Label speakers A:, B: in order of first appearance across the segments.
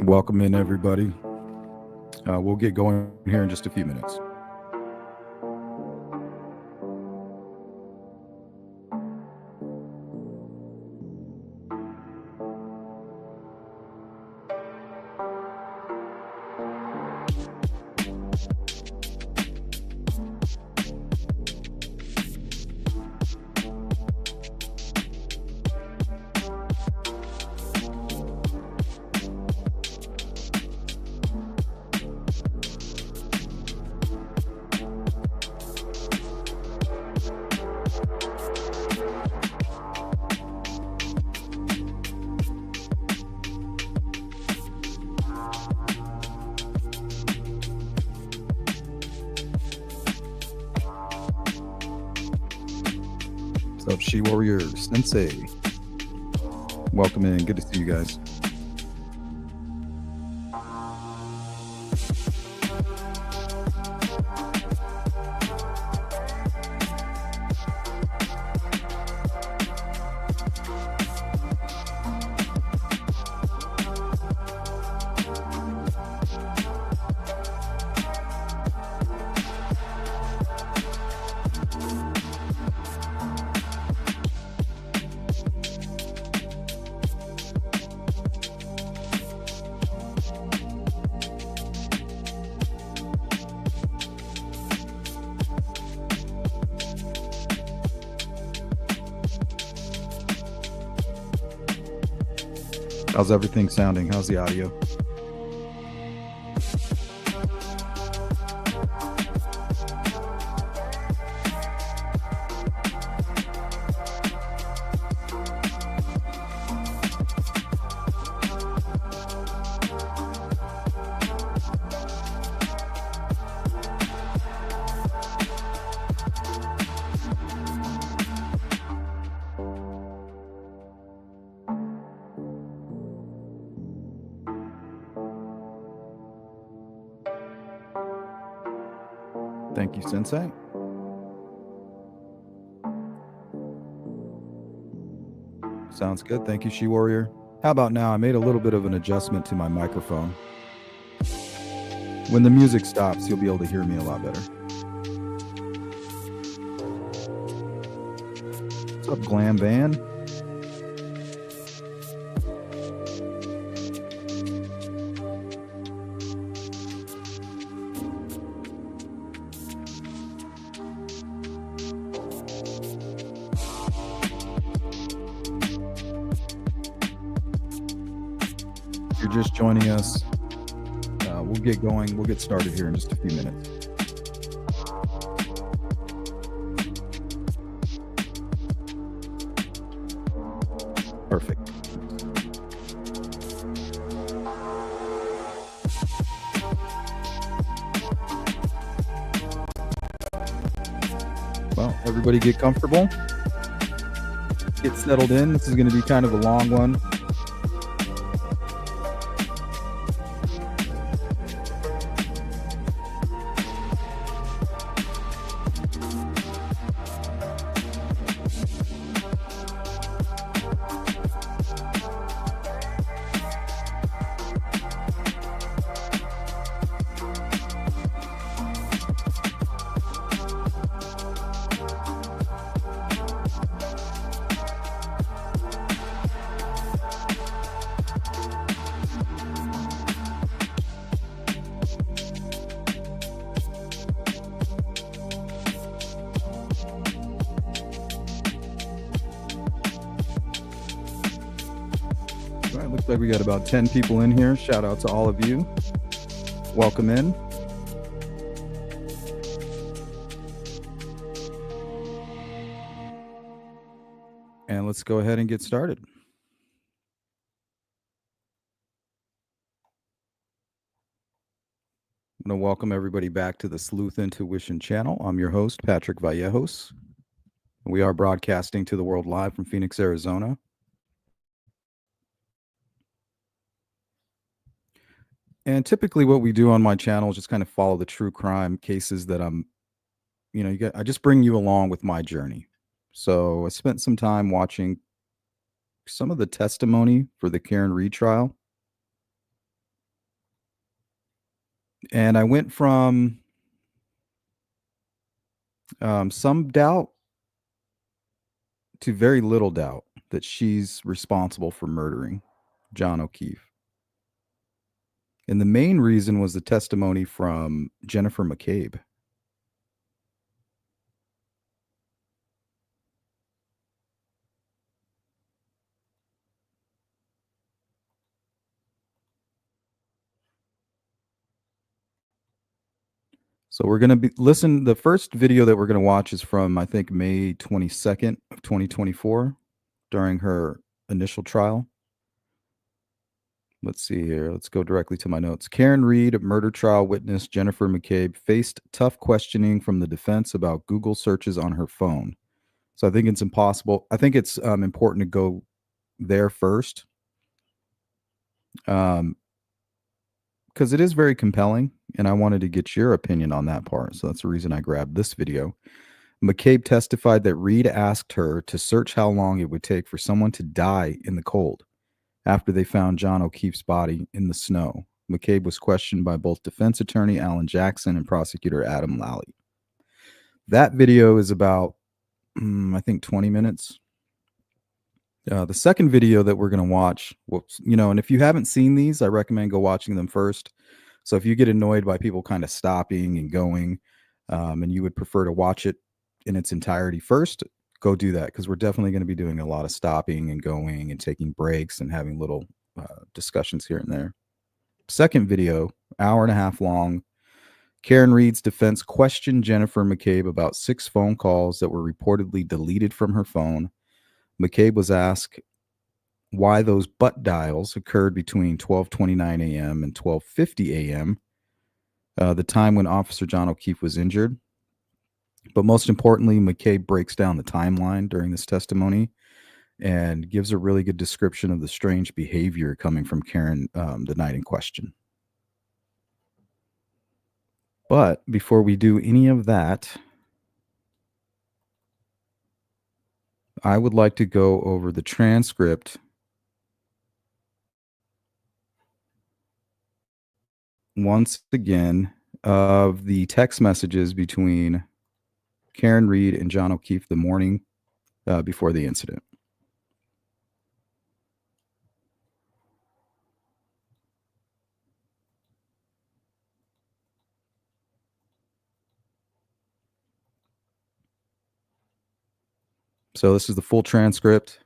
A: Welcome in, everybody. We'll get going here in just a few minutes. What's up, She Warrior Sensei? Welcome in. Good to see you guys. How's everything sounding? How's the audio? Thank you, Sensei. Sounds good. Thank you, She Warrior. How about now? I made a little bit of an adjustment to my microphone. When the music stops, you'll be able to hear me a lot better. What's up, Glam Van? Just joining us, we'll get going. We'll get started here in just a few minutes. Perfect. Well, everybody get comfortable. Get settled in. This is going to be kind of a long one. Looks like we got about 10 people in here. Shout out to all of you. Welcome in. And let's go ahead and get started. I want to welcome everybody back to the Sleuth Intuition channel. I'm your host, Patrick Vallejos. We are broadcasting to the world live from Phoenix, Arizona. And typically what we do on my channel is just kind of follow the true crime cases that I just bring you along with my journey. So I spent some time watching some of the testimony for the Karen Reed trial. And I went from some doubt to very little doubt that she's responsible for murdering John O'Keefe. And the main reason was the testimony from Jennifer McCabe. So we're going to be listen. The first video that we're going to watch is from, I think, May 22nd of 2024 during her initial trial. Let's see here. Let's go directly to my notes. Karen Reed, murder trial witness Jennifer McCabe, faced tough questioning from the defense about Google searches on her phone. So I think it's impossible. I think it's important to go there first, because it is very compelling, and I wanted to get your opinion on that part. So that's the reason I grabbed this video. McCabe testified that Reed asked her to search how long it would take for someone to die in the cold after they found John O'Keefe's body in the snow. McCabe was questioned by both defense attorney Alan Jackson and prosecutor Adam Lally. That video is about, I think, 20 minutes. The second video that we're going to watch, and if you haven't seen these, I recommend go watching them first. So if you get annoyed by people kind of stopping and going, and you would prefer to watch it in its entirety first, go do that, because we're definitely going to be doing a lot of stopping and going and taking breaks and having little discussions here and there. Second video, hour and a half long. Karen Reed's defense questioned Jennifer McCabe about 6 phone calls that were reportedly deleted from her phone. McCabe was asked why those butt dials occurred between 12:29 a.m. and 12:50 a.m., the time when Officer John O'Keefe was injured. But most importantly, McCabe breaks down the timeline during this testimony and gives a really good description of the strange behavior coming from Karen the night in question. But before we do any of that, I would like to go over the transcript once again of the text messages between Karen Reed and John O'Keefe the morning before the incident. So this is the full transcript.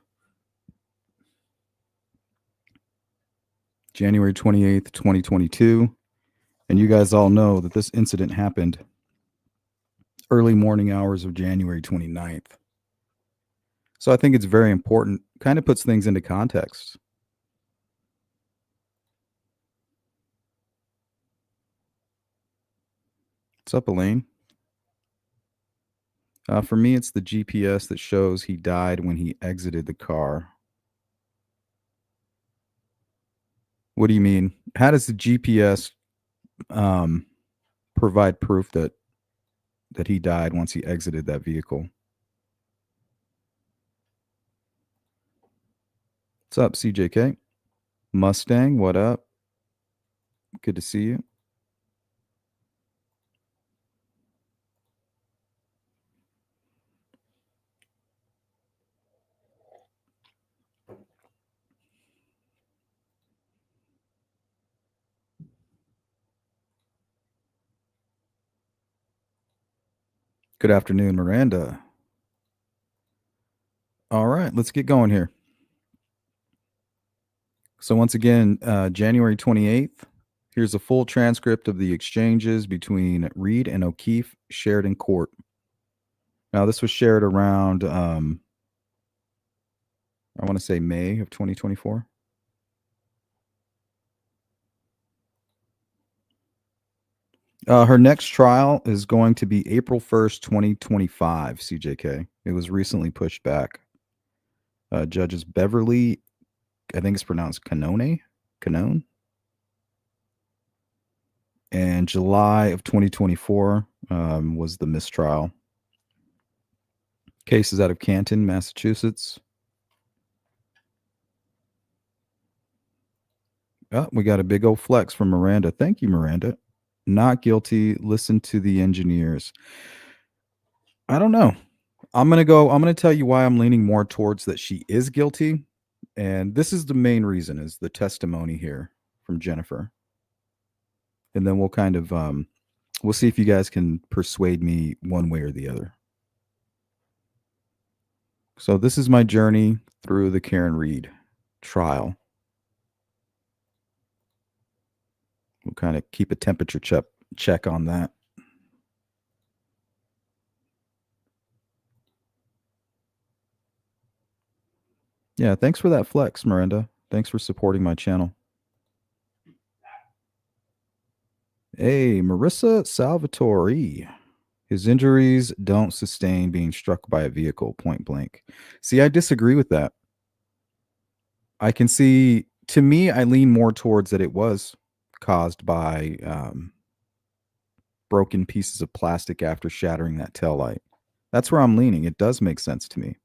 A: January 28th, 2022. And you guys all know that this incident happened early morning hours of January 29th. So I think it's very important, kind of puts things into context. What's up, Elaine? For me, it's the GPS that shows he died when he exited the car. What do you mean? How does the GPS provide proof that he died once he exited that vehicle? What's up, CJK? Mustang, what up? Good to see you. Good afternoon, Miranda. All right, let's get going here. So once again, January 28th, here's a full transcript of the exchanges between Reed and O'Keefe shared in court. Now, this was shared around, I want to say May of 2024. Her next trial is going to be April 1st, 2025, CJK. It was recently pushed back. Judges Beverly, I think it's pronounced Canone, and July of 2024 was the mistrial. Case is out of Canton, Massachusetts. Oh, we got a big old flex from Miranda. Thank you, Miranda. Not guilty. Listen to the engineers. I don't know. I'm gonna tell you why I'm leaning more towards that she is guilty. And this is the main reason is the testimony here from Jennifer. And then we'll kind of we'll see if you guys can persuade me one way or the other. So this is my journey through the Karen Reed trial. We'll kind of keep a temperature check on that. Yeah, thanks for that flex, Miranda. Thanks for supporting my channel. Hey, Marissa Salvatore. His injuries don't sustain being struck by a vehicle point blank. See, I disagree with that. I can see, to me, I lean more towards that it was caused by broken pieces of plastic after shattering that tail light. That's where I'm leaning. It does make sense to me.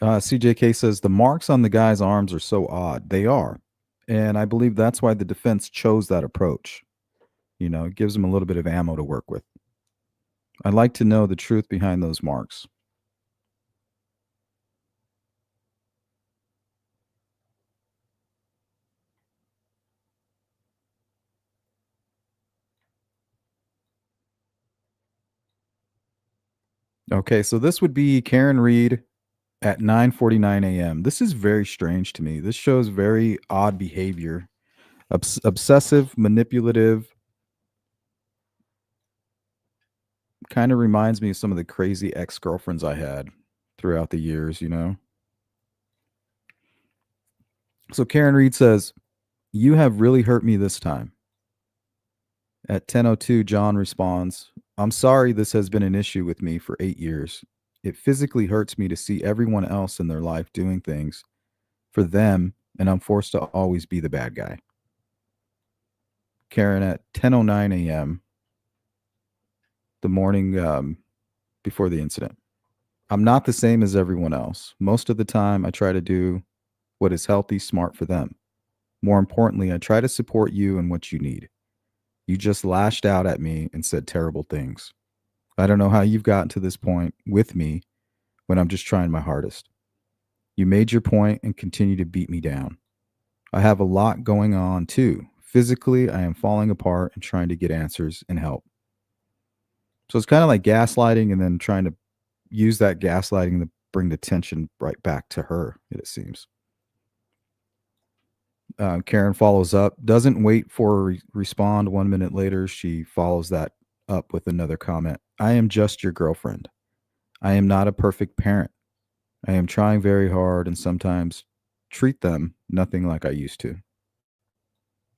A: CJK says the marks on the guy's arms are so odd. They are. And I believe that's why the defense chose that approach. You know, it gives them a little bit of ammo to work with. I'd like to know the truth behind those marks. Okay, so this would be Karen Reed at 9:49 a.m. This is very strange to me. This shows very odd behavior. Obsessive, manipulative, kind of reminds me of some of the crazy ex-girlfriends I had throughout the years, you know. So Karen Reed says, "You have really hurt me this time." At 10:02, John responds, "I'm sorry this has been an issue with me for 8 years. It physically hurts me to see everyone else in their life doing things for them, and I'm forced to always be the bad guy." Karen at 10:09 a.m., the morning before the incident. "I'm not the same as everyone else. Most of the time, I try to do what is healthy, smart for them. More importantly, I try to support you and what you need. You just lashed out at me and said terrible things. I don't know how you've gotten to this point with me when I'm just trying my hardest. You made your point and continue to beat me down. I have a lot going on too. Physically, I am falling apart and trying to get answers and help." So it's kind of like gaslighting and then trying to use that gaslighting to bring the tension right back to her, it seems. Karen follows up, doesn't wait for a respond. 1 minute later, she follows that up with another comment. "I am just your girlfriend. I am not a perfect parent. I am trying very hard and sometimes treat them nothing like I used to."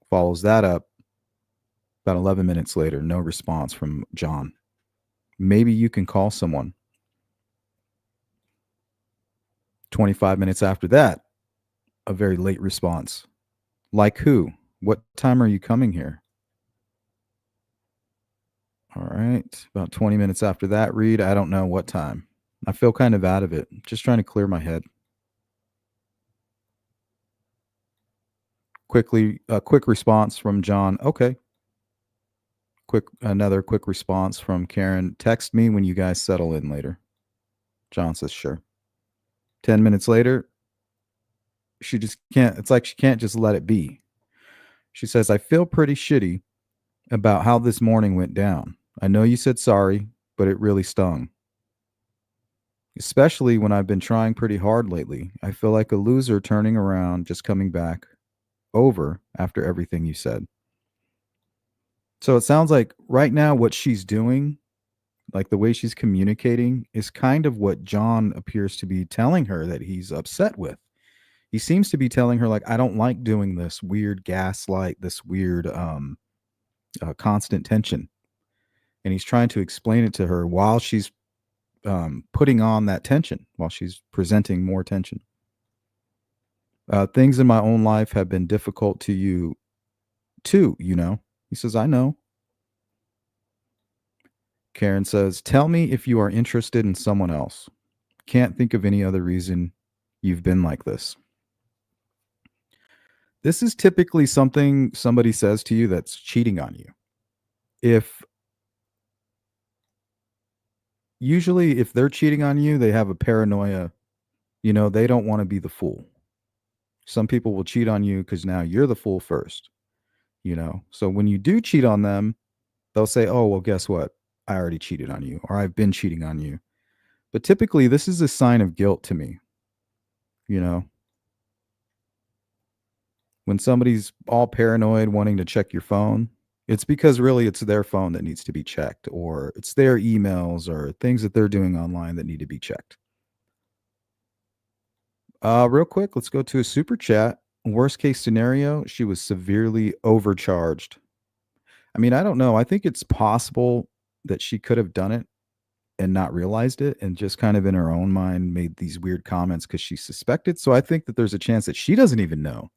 A: Follows that up about 11 minutes later, no response from John. "Maybe you can call someone." 25 minutes after that, a very late response. "Like who? What time are you coming here?" All right. About 20 minutes after that, Reed, "I don't know what time. I feel kind of out of it. Just trying to clear my head." A quick response from John. "Okay." Another quick response from Karen. "Text me when you guys settle in later." John says, "Sure." 10 minutes later, she just can't, it's like she can't just let it be. She says, "I feel pretty shitty about how this morning went down. I know you said sorry, but it really stung. Especially when I've been trying pretty hard lately. I feel like a loser turning around, just coming back over after everything you said." So it sounds like right now what she's doing, like the way she's communicating, is kind of what John appears to be telling her that he's upset with. He seems to be telling her, like, "I don't like doing this weird gaslight, this weird constant tension." And he's trying to explain it to her while she's putting on that tension while she's presenting more tension. Things in my own life have been difficult to you too, you know. He says, I know. Karen says, tell me if you are interested in someone else. Can't think of any other reason you've been like this. This is typically something somebody says to you that's cheating on you. If usually if they're cheating on you, they have a paranoia, you know, they don't want to be the fool. Some people will cheat on you because now you're the fool first, you know. So when you do cheat on them, they'll say, oh, well, guess what? I already cheated on you, or I've been cheating on you. But typically, this is a sign of guilt to me, you know. When somebody's all paranoid wanting to check your phone, it's because really it's their phone that needs to be checked, or it's their emails or things that they're doing online that need to be checked. Real quick, let's go to a super chat. Worst case scenario, she was severely overcharged. I mean, I don't know. I think it's possible that she could have done it and not realized it and just kind of in her own mind made these weird comments because she suspected. So I think that there's a chance that she doesn't even know.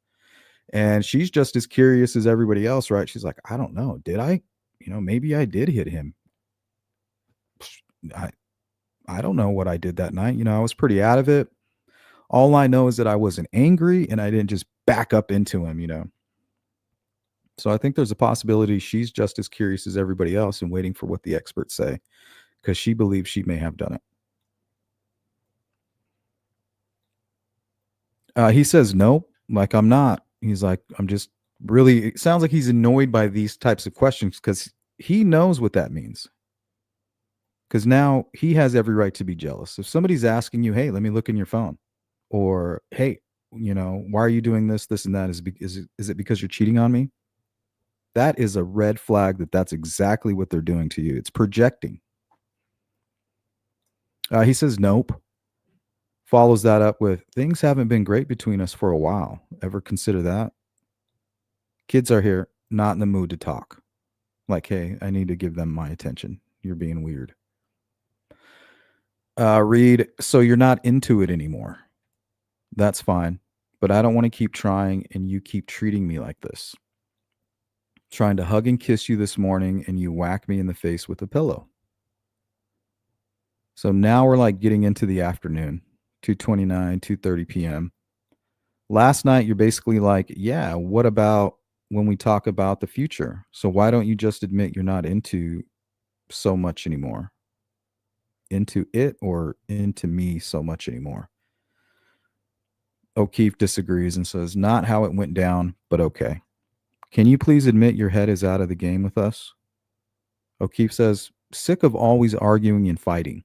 A: And she's just as curious as everybody else, right? She's like, I don't know. Did I? You know, maybe I did hit him. I I don't know what I did that night. You know, I was pretty out of it. All I know is that I wasn't angry and I didn't just back up into him, you know. So I think there's a possibility she's just as curious as everybody else and waiting for what the experts say because she believes she may have done it. He says, nope, like I'm not. He's like, I'm just really, it sounds like he's annoyed by these types of questions because he knows what that means. Because now he has every right to be jealous. If somebody's asking you, hey, let me look in your phone, or hey, you know, why are you doing this, this, and that? Is it because you're cheating on me? That is a red flag that that's exactly what they're doing to you. It's projecting. He says, nope. Follows that up with, things haven't been great between us for a while. Ever consider that? Kids are here, not in the mood to talk. Like, hey, I need to give them my attention. You're being weird. Read, so you're not into it anymore. That's fine. But I don't want to keep trying and you keep treating me like this. Trying to hug and kiss you this morning and you whack me in the face with a pillow. So now we're like getting into the afternoon, 2:29, 2:30 p.m. Last night you're basically like, yeah, what about when we talk about the future? So why don't you just admit you're not into so much anymore? Into it or into me so much anymore? O'Keefe disagrees and says, not how it went down, but okay. Can you please admit your head is out of the game with us? O'Keefe says, sick of always arguing and fighting.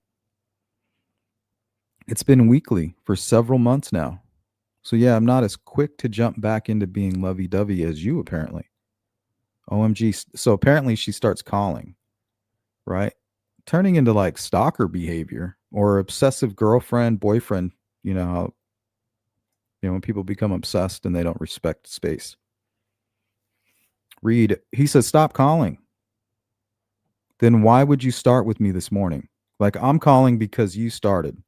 A: It's been weekly for several months now. So yeah, I'm not as quick to jump back into being lovey-dovey as you apparently. OMG. So apparently she starts calling, right? Turning into like stalker behavior or obsessive girlfriend, boyfriend, you know, when people become obsessed and they don't respect space. Reed, he says, stop calling. Then why would you start with me this morning? Like, I'm calling because you started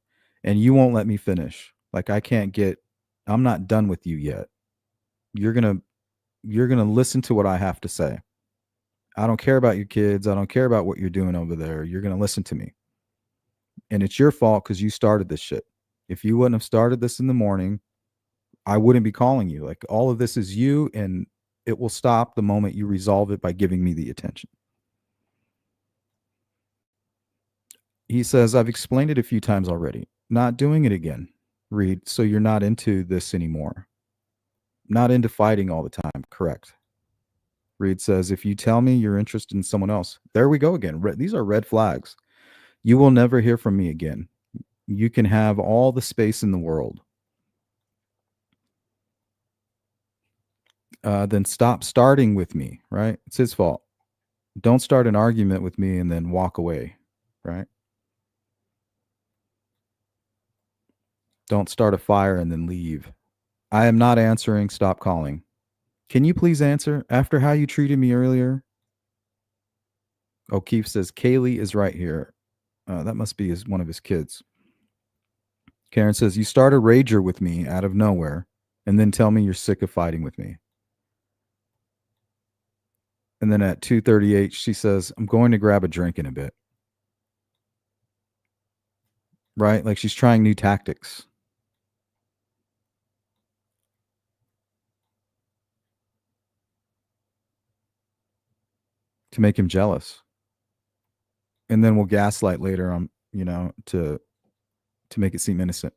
A: and you won't let me finish. Like, I'm not done with you yet. You're going to listen to what I have to say. I don't care about your kids. I don't care about what you're doing over there. You're going to listen to me. And it's your fault because you started this shit. If you wouldn't have started this in the morning, I wouldn't be calling you. Like, all of this is you, and it will stop the moment you resolve it by giving me the attention. He says, I've explained it a few times already. Not doing it again. Reed, so you're not into this anymore. Not into fighting all the time. Correct. Reed says, if you tell me you're interested in someone else, there we go again. These are red flags. You will never hear from me again. You can have all the space in the world. Then stop starting with me, right? It's his fault. Don't start an argument with me and then walk away, right? Don't start a fire and then leave. I am not answering. Stop calling. Can you please answer after how you treated me earlier? O'Keefe says, Kaylee is right here. That must be one of his kids. Karen says, "You start a rager with me out of nowhere and then tell me you're sick of fighting with me." And then at 2:38, she says, "I'm going to grab a drink in a bit." Right? Like she's trying new tactics to make him jealous. And then we'll gaslight later on, to make it seem innocent.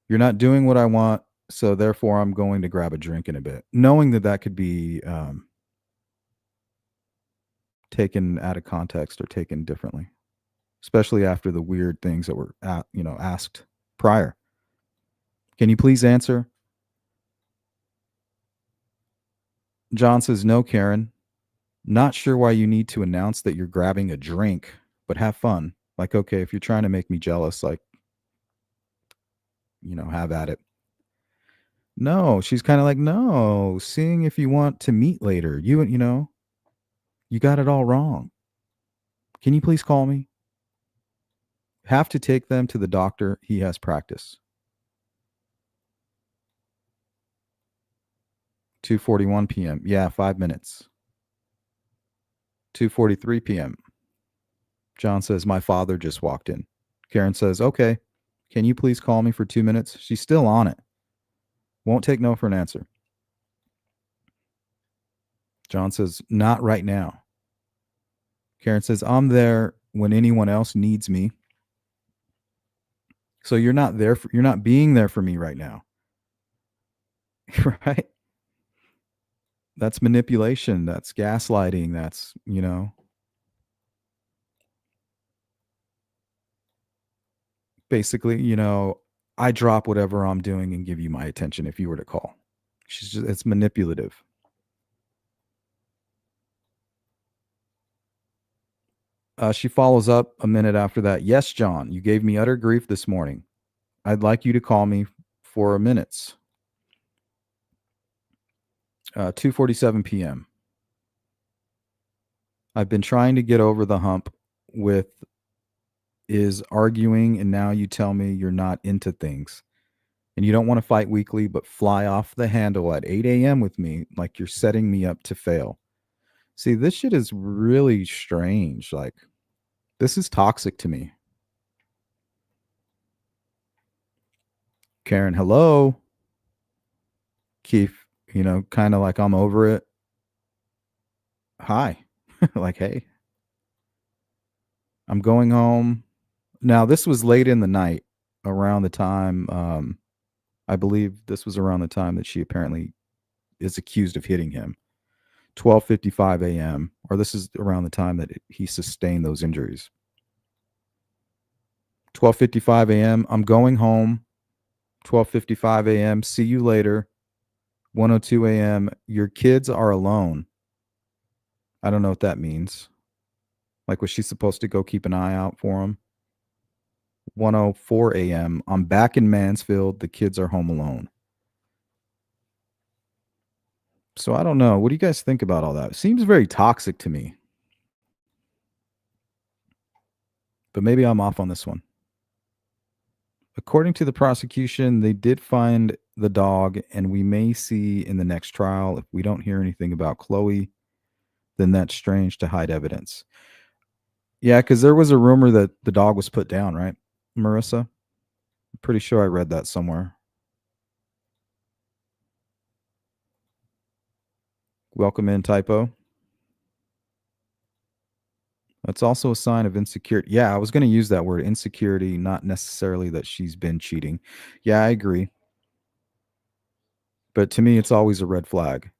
A: You're not doing what I want, so therefore I'm going to grab a drink in a bit, knowing that that could be taken out of context or taken differently, especially after the weird things that were asked prior. Can you please answer? John says, "No, Karen. Not sure why you need to announce that you're grabbing a drink, but have fun. Like, okay, if you're trying to make me jealous, like, have at it." No, she's kind of like, "No, seeing if you want to meet later. You got it all wrong. Can you please call me?" Have to take them to the doctor. He has practice. 2:41 p.m. Yeah, 5 minutes. 2:43 p.m. John says, "My father just walked in." Karen says, "Okay, can you please call me for 2 minutes?" She's still on it. Won't take no for an answer. John says, "Not right now." Karen says, "I'm there when anyone else needs me." So you're not being there for me right now. Right? That's manipulation. That's gaslighting. That's, basically, I drop whatever I'm doing and give you my attention if you were to call. It's manipulative. She follows up a minute after that. "Yes, John, you gave me utter grief this morning. I'd like you to call me for a minutes." 2:47 p.m. "I've been trying to get over the hump with is arguing, and now you tell me you're not into things. And you don't want to fight weekly, but fly off the handle at 8 a.m. with me like you're setting me up to fail." See, this shit is really strange. Like, this is toxic to me. Karen, hello. Keith, kind of like, "I'm over it." Hi. Like, hey, I'm going home. Now, this was late in the night, around the time, I believe this was around the time that she apparently is accused of hitting him. 12:55 a.m., or this is around the time that he sustained those injuries. 12:55 a.m., "I'm going home." 12:55 a.m., "See you later." 1:02 a.m., "Your kids are alone." I don't know what that means. Like, was she supposed to go keep an eye out for him? 1:04 a.m., "I'm back in Mansfield. The kids are home alone." So I don't know. What do you guys think about all that? It seems very toxic to me. But maybe I'm off on this one. According to the prosecution, they did find the dog, and we may see in the next trial, if we don't hear anything about Chloe, then that's strange to hide evidence. Yeah, because there was a rumor that the dog was put down, right, Marissa? I'm pretty sure I read that somewhere. Welcome in, typo. That's also a sign of insecurity. Yeah, I was going to use that word, insecurity, not necessarily that she's been cheating. Yeah, I agree. But to me, it's always a red flag.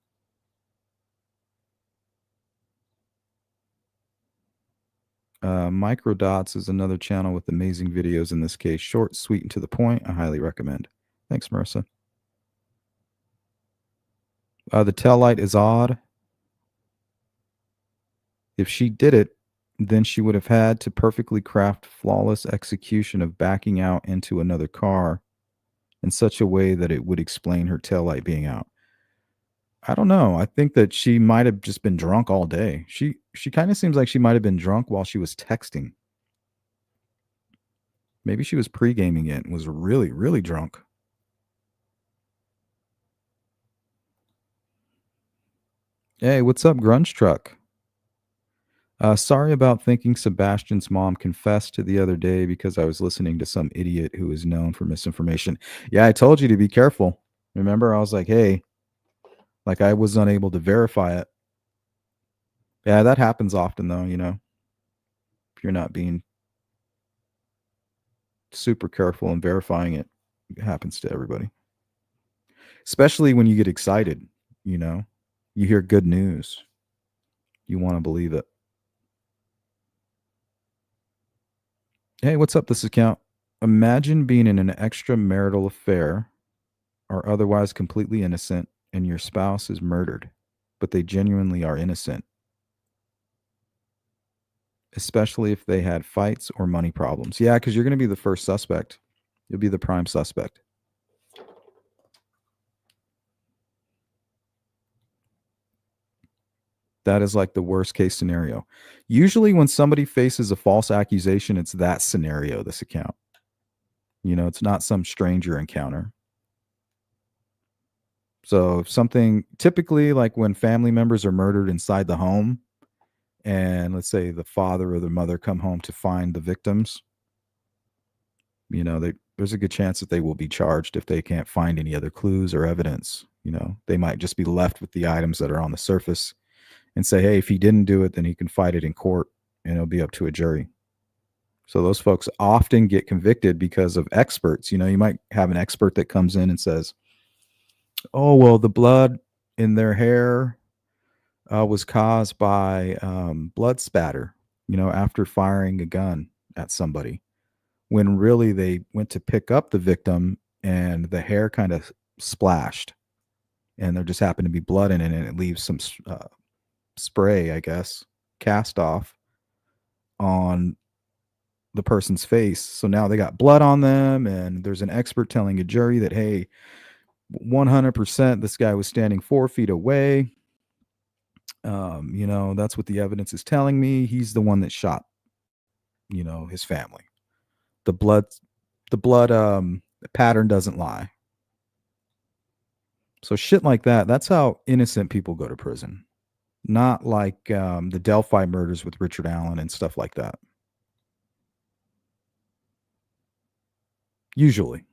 A: Microdots is another channel with amazing videos, in this case. Short, sweet, and to the point. I highly recommend. Thanks, Marissa. The tail light is odd. If she did it, then she would have had to perfectly craft flawless execution of backing out into another car in such a way that it would explain her taillight being out. I don't know. I think that she might have just been drunk all day. She kind of seems like she might have been drunk while she was texting. Maybe she was pre-gaming it and was really, really drunk. Hey, what's up, Grunge Truck? Sorry about thinking Sebastian's mom confessed to the other day because I was listening to some idiot who is known for misinformation. Yeah, I told you to be careful. Remember, I was like, hey, like I was unable to verify it. Yeah, that happens often, though, if you're not being super careful and verifying it, it happens to everybody. Especially when you get excited, you hear good news. You want to believe it. Hey, what's up? This is Count. Imagine being in an extramarital affair or otherwise completely innocent and your spouse is murdered, but they genuinely are innocent, especially if they had fights or money problems. Yeah, because you're going to be the first suspect. You'll be the prime suspect. That is like the worst case scenario. Usually, when somebody faces a false accusation, it's that scenario, this account. It's not some stranger encounter. So, if something typically like when family members are murdered inside the home, and let's say the father or the mother come home to find the victims, there's a good chance that they will be charged if they can't find any other clues or evidence. They might just be left with the items that are on the surface and say, hey, if he didn't do it, then he can fight it in court and it'll be up to a jury. So those folks often get convicted because of experts. You might have an expert that comes in and says, oh, well, the blood in their hair was caused by blood spatter, after firing a gun at somebody. When really they went to pick up the victim and the hair kind of splashed and there just happened to be blood in it and it leaves some spray, I guess, cast off on the person's face. So now they got blood on them and there's an expert telling a jury that, hey, 100% this guy was standing 4 feet away. That's what the evidence is telling me. He's the one that shot, his family. The blood pattern doesn't lie. So shit like that, that's how innocent people go to prison. Not like the Delphi murders with Richard Allen and stuff like that. Usually.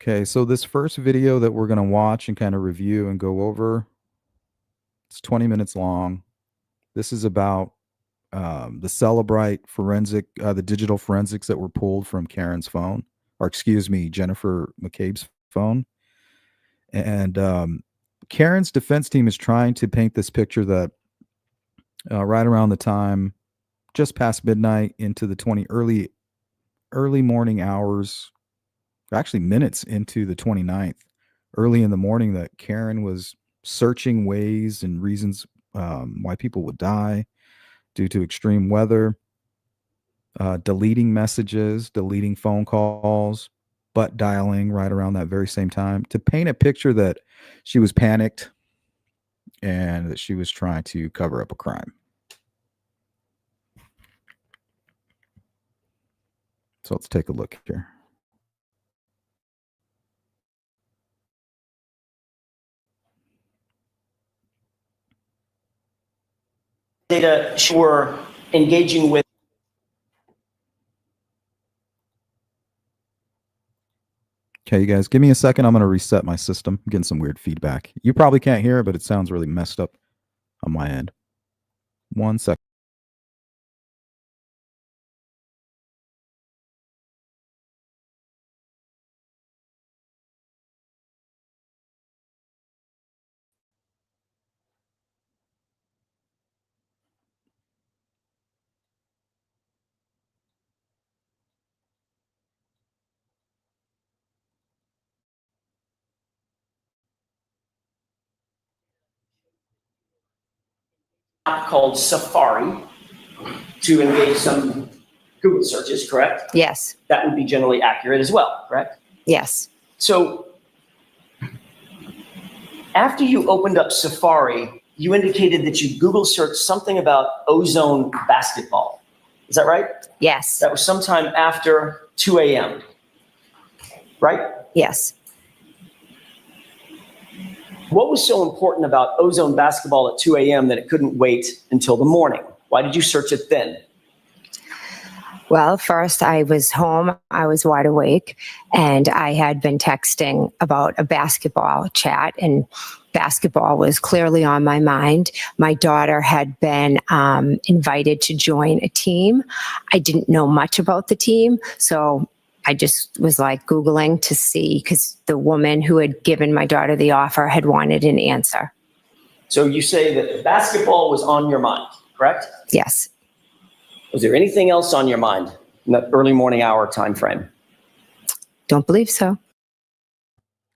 A: Okay, so this first video that we're going to watch and kind of review and go over, it's 20 minutes long. This is about the Celebrite forensic, the digital forensics that were pulled from Karen's phone, or excuse me, Jennifer McCabe's phone. And Karen's defense team is trying to paint this picture that right around the time, just past midnight into the early morning hours, actually minutes into the 29th, early in the morning, that Karen was searching ways and reasons why people would die due to extreme weather, deleting messages, deleting phone calls, butt dialing right around that very same time to paint a picture that she was panicked and that she was trying to cover up a crime. So let's take a look here.
B: Data sure engaging with.
A: Okay, you guys, give me a second. I'm going to reset my system. I'm getting some weird feedback. You probably can't hear it, but it sounds really messed up on my end. 1 second.
B: App called Safari to engage some Google searches, correct?
C: Yes.
B: That would be generally accurate as well, correct?
C: Yes.
B: So after you opened up Safari, you indicated that you Google searched something about ozone basketball. Is that right?
C: Yes.
B: That was sometime after 2 a.m., right?
C: Yes.
B: What was so important about ozone basketball at 2 a.m. that it couldn't wait until the morning? Why did you search it then?
C: Well, first I was home, I was wide awake, and I had been texting about a basketball chat, and basketball was clearly on my mind. My daughter had been invited to join a team. I didn't know much about the team, so I just was like Googling to see, because the woman who had given my daughter the offer had wanted an answer.
B: So you say that basketball was on your mind, correct?
C: Yes.
B: Was there anything else on your mind in that early morning hour time frame?
C: Don't believe so.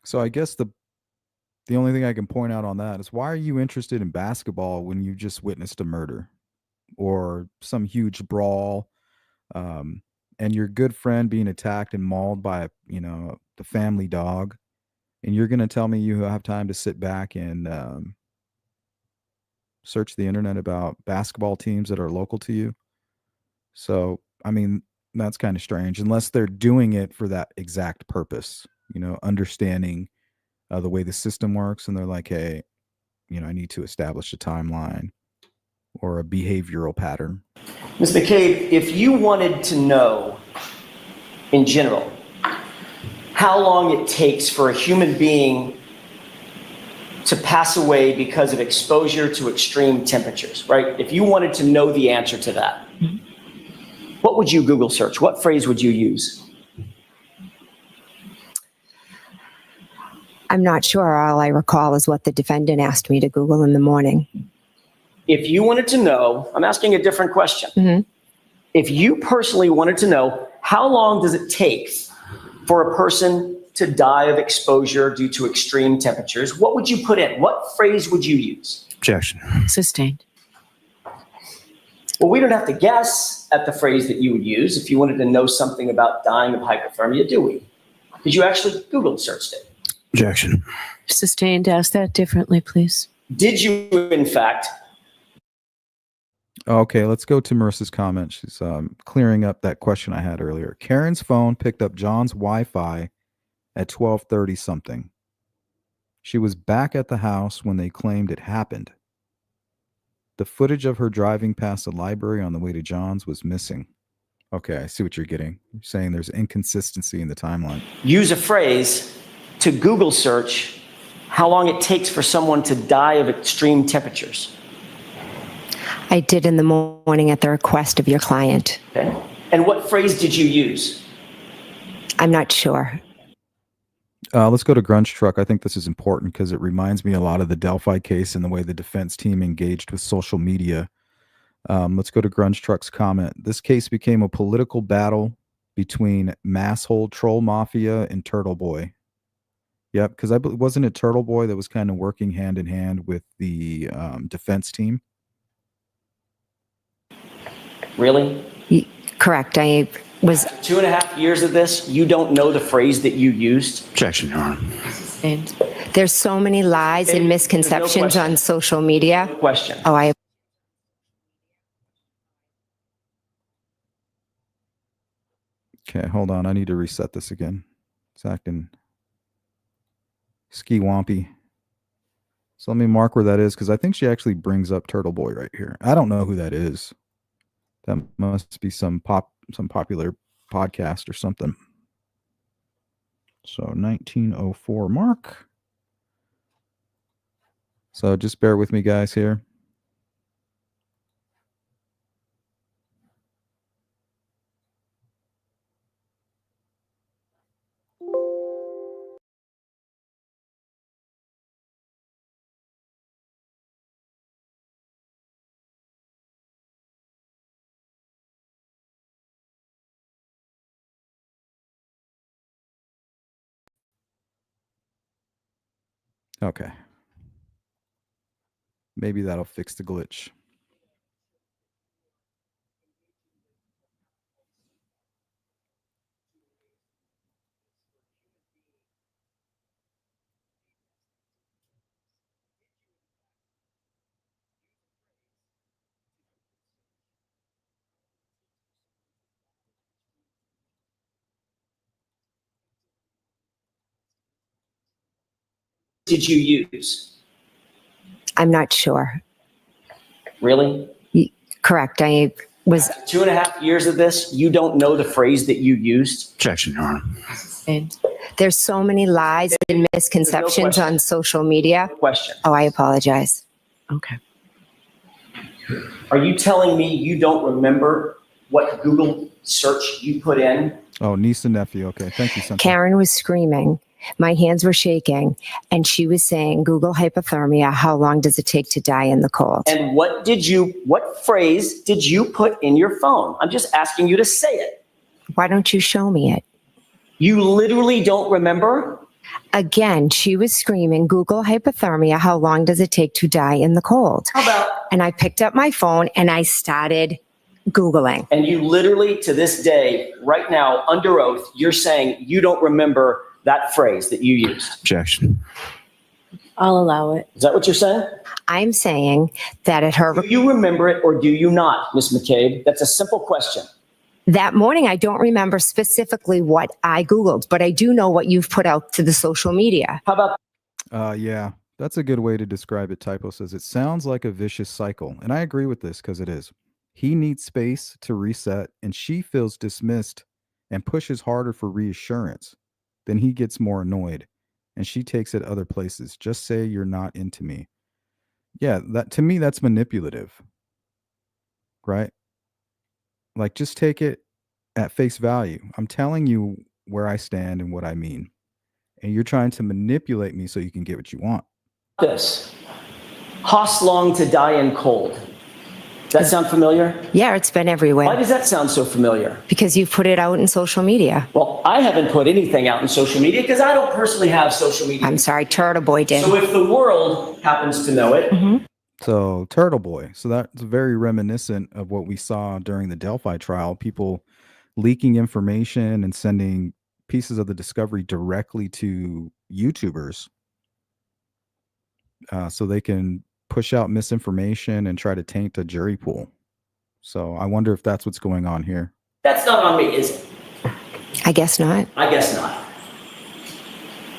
A: So I guess the only thing I can point out on that is, why are you interested in basketball when you just witnessed a murder or some huge brawl, and your good friend being attacked and mauled by the family dog, and you're going to tell me you have time to sit back and search the internet about basketball teams that are local to you? So, I mean, that's kind of strange, unless they're doing it for that exact purpose, understanding the way the system works. And they're like, hey, I need to establish a timeline or a behavioral pattern.
B: Ms. McCabe, if you wanted to know in general how long it takes for a human being to pass away because of exposure to extreme temperatures, right? If you wanted to know the answer to that, what would you Google search? What phrase would you use?
C: I'm not sure. All I recall is what the defendant asked me to Google in the morning.
B: If you wanted to know, I'm asking a different question.
C: Mm-hmm.
B: If you personally wanted to know, how long does it take for a person to die of exposure due to extreme temperatures, what would you put in? What phrase would you use?
D: Objection.
C: Sustained.
B: Well, we don't have to guess at the phrase that you would use if you wanted to know something about dying of hypothermia, do we? Did you actually Google searched it?
D: Objection.
E: Sustained. Ask that differently, please.
B: Did you, in fact?
A: Okay, let's go to Marissa's comment. She's clearing up that question I had earlier. Karen's phone picked up John's Wi-Fi at 12:30 something. She was back at the house when they claimed it happened. The footage of her driving past the library on the way to John's was missing. Okay, I see what you're getting. You're saying there's inconsistency in the timeline.
B: Use a phrase to Google search how long it takes for someone to die of extreme temperatures.
C: I did in the morning at the request of your client.
B: Okay. And what phrase did you use?
C: I'm not sure.
A: Let's go to Grunge Truck. I think this is important because it reminds me a lot of the Delphi case and the way the defense team engaged with social media. Let's go to Grunge Truck's comment. This case became a political battle between Masshole Troll Mafia and Turtle Boy. Yep, because wasn't it Turtle Boy that was kind of working hand in hand with the defense team?
B: Really?
C: Correct. I was.
B: 2.5 years of this, you don't know the phrase that you used?
D: Objection, Your Honor.
E: Sustained.
C: There's so many lies and misconceptions
B: question.
C: on social media.
B: Question.
C: Oh,
A: Okay, hold on. I need to reset this again. It's acting ski wompy. So let me mark where that is, because I think she actually brings up Turtle Boy right here. I don't know who that is. That must be some popular podcast or something. So 1904 mark. So just bear with me, guys, here. Okay. Maybe that'll fix the glitch.
B: did you use?
C: I'm not sure.
B: Really?
C: Correct. I was,
B: After 2.5 years of this, you don't know the phrase that you used?
D: Objection, Your Honor.
E: Sustained.
C: there's so many lies and misconceptions on social media.
B: Question.
C: Oh, I apologize.
E: Okay.
B: Are you telling me you don't remember what Google search you put in?
A: Oh, niece and nephew. Okay, thank you, Cynthia.
C: Karen was screaming. My hands were shaking, and she was saying, Google hypothermia, how long does it take to die in the cold?
B: And what phrase did you put in your phone? I'm just asking you to say it.
C: Why don't you show me it?
B: You literally don't remember?
C: Again, she was screaming, Google hypothermia, how long does it take to die in the cold?
B: How about,
C: And I picked up my phone and I started Googling.
B: and you literally to this day, right now, under oath, you're saying you don't remember that phrase that you used.
D: Objection.
E: I'll allow it.
B: Is that what you're saying?
C: I'm saying that at her,
B: Do you remember it or do you not, Ms. McCabe? That's a simple question.
C: that morning, I don't remember specifically what I Googled, but I do know what you've put out to the social media.
B: How about
A: Yeah, that's a good way to describe it. Typo says it sounds like a vicious cycle. And I agree with this because it is. He needs space to reset, and she feels dismissed and pushes harder for reassurance. Then he gets more annoyed, and she takes it other places. Just say you're not into me. Yeah, that to me, that's manipulative, right? Like, just take it at face value. I'm telling you where I stand and what I mean. And you're trying to manipulate me so you can get what you want.
B: this? Hoss long to die in cold. Does that sound familiar?
C: Yeah, it's been
B: Why
C: everywhere
B: does that sound so familiar?
C: because you've put it out in social media.
B: Well, I haven't put anything out in social media because I don't personally have social media.
C: I'm sorry, Turtle Boy did.
B: So if the world happens to know it,
A: So, Turtle Boy. So, that's very reminiscent of what we saw during the Delphi trial. People leaking information and sending pieces of the discovery directly to YouTubers so they can push out misinformation and try to taint a jury pool. So, I wonder if that's what's going on here.
B: that's not on me, is it?
C: I guess not.
B: I guess not.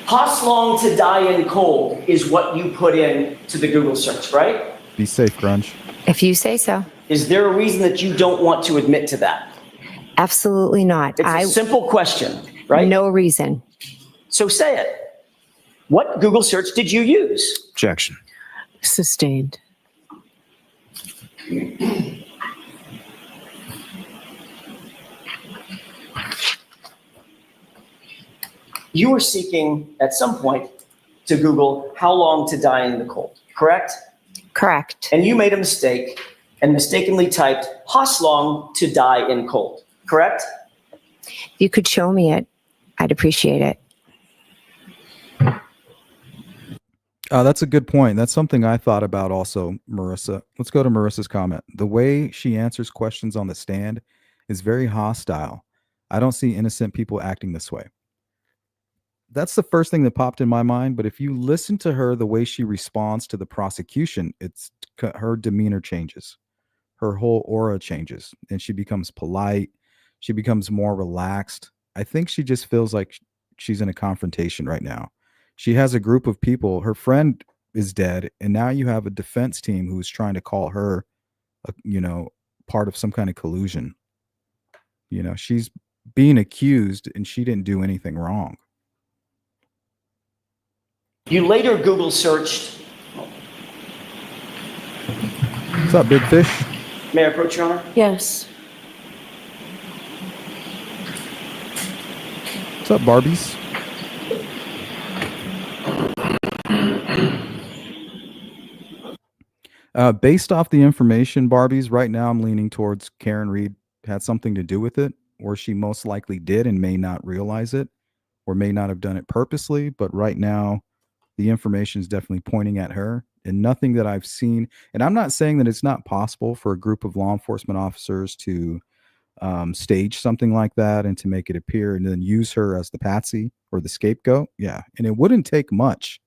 B: Hoss long to die in cold is what you put in to the Google search, right?
A: Be safe, Grunge.
C: If you say so.
B: Is there a reason that you don't want to admit to that?
C: Absolutely not.
B: It's a simple question, right?
C: No reason.
B: So say it. What Google search did you use?
D: Objection.
E: Sustained.
B: You were seeking at some point to Google how long to die in the cold, correct?
C: Correct.
B: And you made a mistake and mistakenly typed Hoss long to die in cold, correct?
C: You could show me it. I'd appreciate it.
A: That's a good point. That's something I thought about also, Marissa. Let's go to Marissa's comment. The way she answers questions on the stand is very hostile. I don't see innocent people acting this way. That's the first thing that popped in my mind. But if you listen to her, the way she responds to the prosecution, her demeanor changes. Her whole aura changes and she becomes polite. She becomes more relaxed. I think she just feels like she's in a confrontation right now. She has a group of people. Her friend is dead. And now you have a defense team who's trying to call her, part of some kind of collusion. She's being accused and she didn't do anything wrong.
B: You later Google searched.
A: What's up, Big Fish?
B: May I approach, Your Honor?
E: Yes.
A: What's up, Barbies? Based off the information, Barbies, right now I'm leaning towards Karen Reed had something to do with it, or she most likely did and may not realize it, or may not have done it purposely. But right now, the information is definitely pointing at her, and nothing that I've seen. And I'm not saying that it's not possible for a group of law enforcement officers to stage something like that and to make it appear and then use her as the patsy or the scapegoat. Yeah. And it wouldn't take much.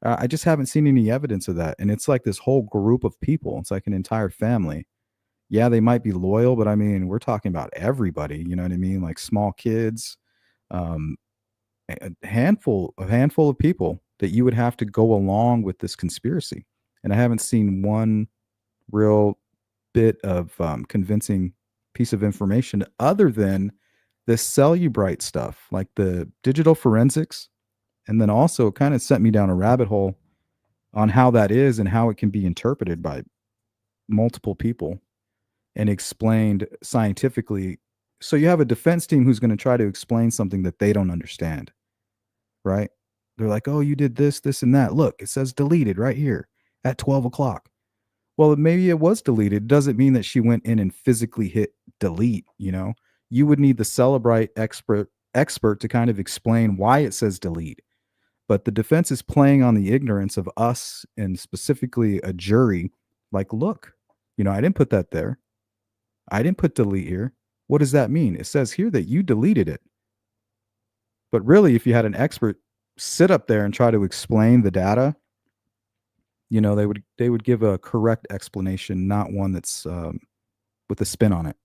A: I just haven't seen any evidence of that. And it's like this whole group of people. It's like an entire family. Yeah, they might be loyal, but I mean, we're talking about everybody, you know what I mean? Like small kids, a handful of people. that you would have to go along with this conspiracy. And I haven't seen one real bit of convincing piece of information other than this Cellubrite stuff, like the digital forensics. And then also it kind of sent me down a rabbit hole on how that is and how it can be interpreted by multiple people and explained scientifically. So you have a defense team who's going to try to explain something that they don't understand, right? They're like, oh, you did this, this, and that. Look, it says deleted right here at 12 o'clock. Well, maybe it was deleted. It doesn't mean that she went in and physically hit delete, you know? You would need the Cellubrite expert to kind of explain why it says delete. But the defense is playing on the ignorance of us and specifically a jury. Like, look, you know, I didn't put that there. I didn't put delete here. What does that mean? It says here that you deleted it. But really, if you had an expert sit up there and try to explain the data, you know, they would give a correct explanation, not one that's with a spin on it.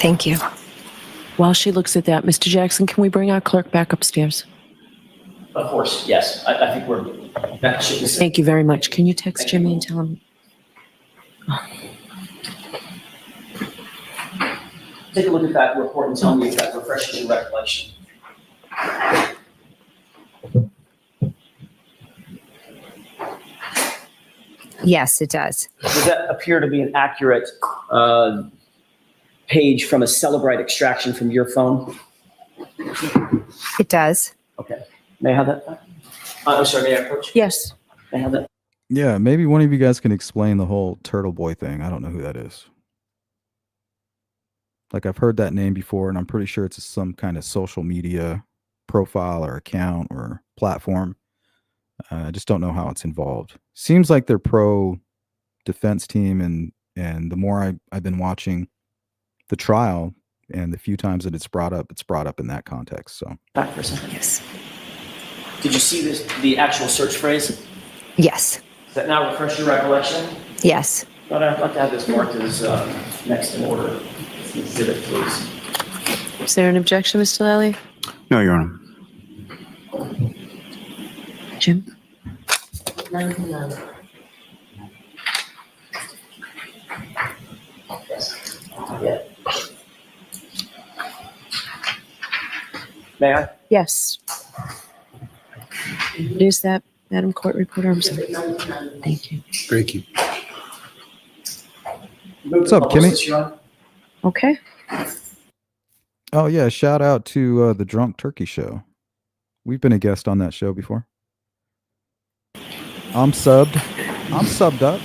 C: Thank you.
E: While she looks at that, Mr. Jackson, can we bring our clerk back upstairs?
B: Of course, yes. I think that should be said.
E: Thank you very much. Can you text Jimmy and tell him?
B: Take a look at that report and tell me if that refreshes your recollection.
C: Yes, it does.
B: Does that appear to be an accurate page from a Cellubrite extraction from your phone?
C: It does.
B: Okay. May I have that? I'm sorry, may I approach?
E: Yes.
B: May I have that?
A: Yeah, maybe one of you guys can explain the whole Turtle Boy thing. I don't know who that is. Like, I've heard that name before, and I'm pretty sure it's some kind of social media profile or account or platform. I just don't know how it's involved. Seems like they're pro defense team, and the more I've been watching the trial and the few times that it's brought up in that context. So
B: Back for a second.
C: Yes.
B: Did you see the actual search phrase?
C: Yes.
B: Does that now refresh your recollection?
C: Yes.
B: But I'd like to have this marked as next in order. Exhibit, please.
E: Is there an objection, Mr. Lally?
D: No, Your Honor.
E: Jim?
B: Yeah. May I?
E: Yes. What is that, Madam Court Reporter? I'm sorry. Thank you.
D: Thank you.
A: What's up, Kimmy?
E: Okay.
A: Oh yeah, shout out to the Drunk Turkey Show. We've been a guest on that show before. I'm subbed up.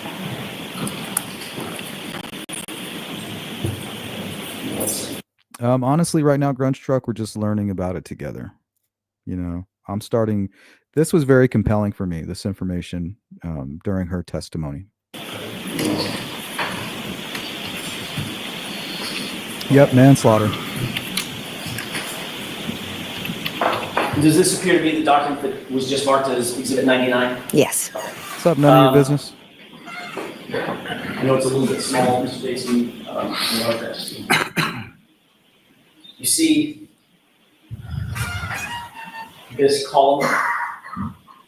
A: Honestly, right now, Grunge Truck, we're just learning about it together. You know, this was very compelling for me, this information during her testimony. Yep, manslaughter.
B: Does this appear to be the document that was just marked as Exhibit 99?
C: Yes.
A: What's up? None of your business.
B: I know it's a little bit small, Mr. Jason. You see this column?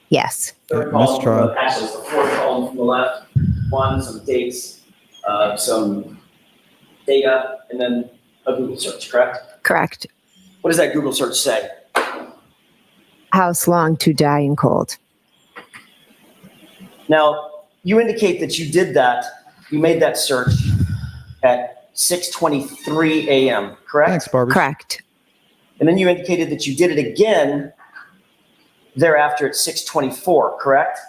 C: Yes.
B: Third
A: Yeah,
B: column,
A: mistrial.
B: actually, it's the fourth column from the left. One, some dates, some data, and then a Google search, correct?
C: Correct.
B: What does that Google search say?
C: House long to die in cold.
B: Now, you indicate that you did that, you made that search at 6:23 a.m., correct?
A: Thanks, Barbie.
C: Correct.
B: And then you indicated that you did it again thereafter at 6:24, correct?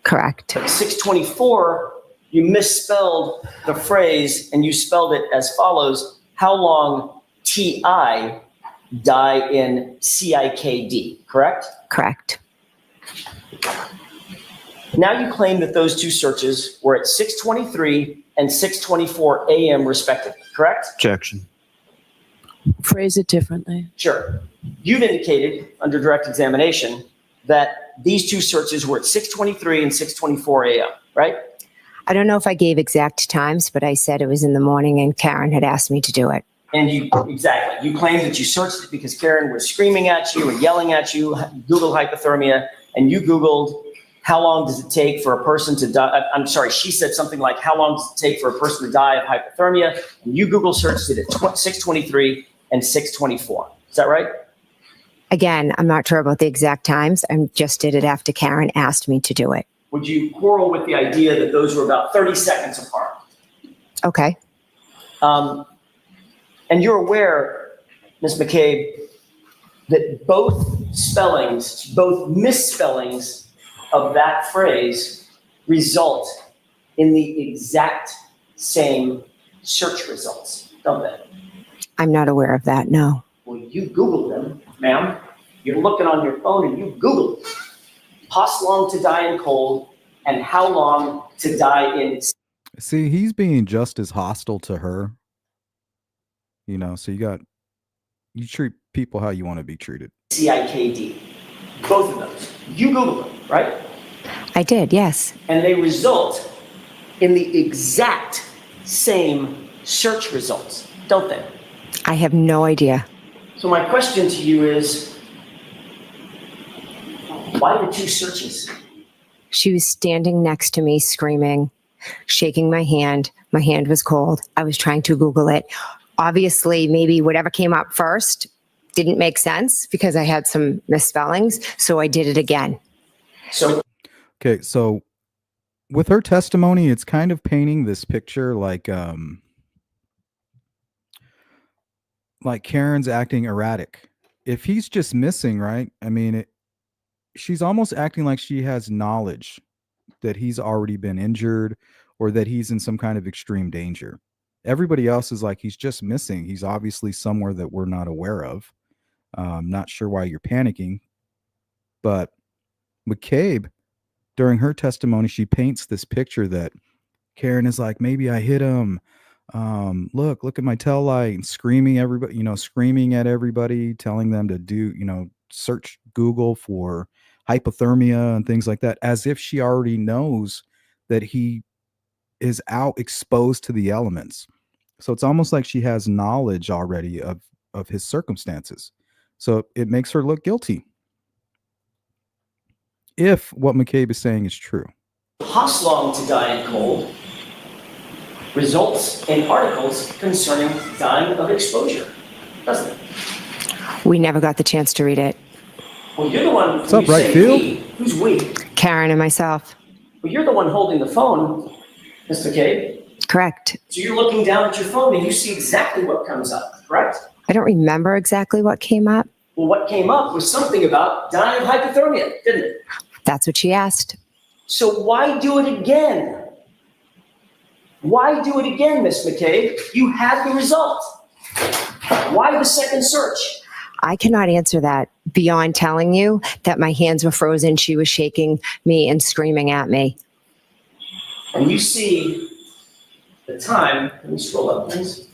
C: Correct.
B: At 6:24, you misspelled the phrase and you spelled it as follows: how long TI die in CIKD, correct?
C: Correct.
B: Now you claim that those two searches were at 6:23 and 6:24 a.m. respectively, correct?
D: Objection.
E: Phrase it differently.
B: Sure. You've indicated under direct examination that these two searches were at 6:23 and 6:24 a.m., right?
C: I don't know if I gave exact times, but I said it was in the morning and Karen had asked me to do it.
B: And you claimed that you searched it because Karen was screaming at you and yelling at you, Google hypothermia, and you Googled how long does it take for a person to die? I'm sorry, she said something like, how long does it take for a person to die of hypothermia? And you Google searched it at 6:23 and 6:24. Is that right?
C: Again, I'm not sure about the exact times. I just did it after Karen asked me to do it.
B: Would you quarrel with the idea that those were about 30 seconds apart?
C: Okay.
B: And you're aware, Ms. McCabe, that both misspellings of that phrase result in the exact same search results, don't they?
C: I'm not aware of that, no.
B: Well, you Googled them, ma'am. You're looking on your phone and you Googled how long to die in cold and how long to die in.
A: See, he's being just as hostile to her. You know, so you treat people how you want to be treated.
B: CIKD. Both of those. You Googled them, right?
C: I did, yes.
B: And they result in the exact same search results, don't they?
C: I have no idea.
B: So my question to you is, why the two searches?
C: She was standing next to me screaming, shaking my hand. My hand was cold. I was trying to Google it. Obviously, maybe whatever came up first didn't make sense because I had some misspellings. So I did it again.
B: So,
A: okay, so with her testimony, it's kind of painting this picture like Karen's acting erratic. If he's just missing, right? I mean, she's almost acting like she has knowledge that he's already been injured or that he's in some kind of extreme danger. Everybody else is like, he's just missing. He's obviously somewhere that we're not aware of. Not sure why you're panicking. But McCabe, during her testimony, she paints this picture that Karen is like, maybe I hit him. Look at my tail light, and screaming at everybody, telling them to do, search Google for hypothermia and things like that, as if she already knows that he is out exposed to the elements. So it's almost like she has knowledge already of his circumstances. So it makes her look guilty. If what McCabe is saying is true.
B: Hoslong to die in cold results in articles concerning dying of exposure, doesn't it?
C: We never got the chance to read it.
B: Well, you're the one.
A: What's up, right field?
B: Who's we?
C: Karen and myself.
B: Well, you're the one holding the phone, Ms. McCabe.
C: Correct.
B: So you're looking down at your phone and you see exactly what comes up, correct?
C: I don't remember exactly what came up.
B: Well, what came up was something about dying of hypothermia, didn't it?
C: That's what she asked.
B: So why do it again? Why do it again, Ms. McCabe? You had the result. Why the second search?
C: I cannot answer that beyond telling you that my hands were frozen. She was shaking me and screaming at me.
B: And you see the time. Let me scroll up, please.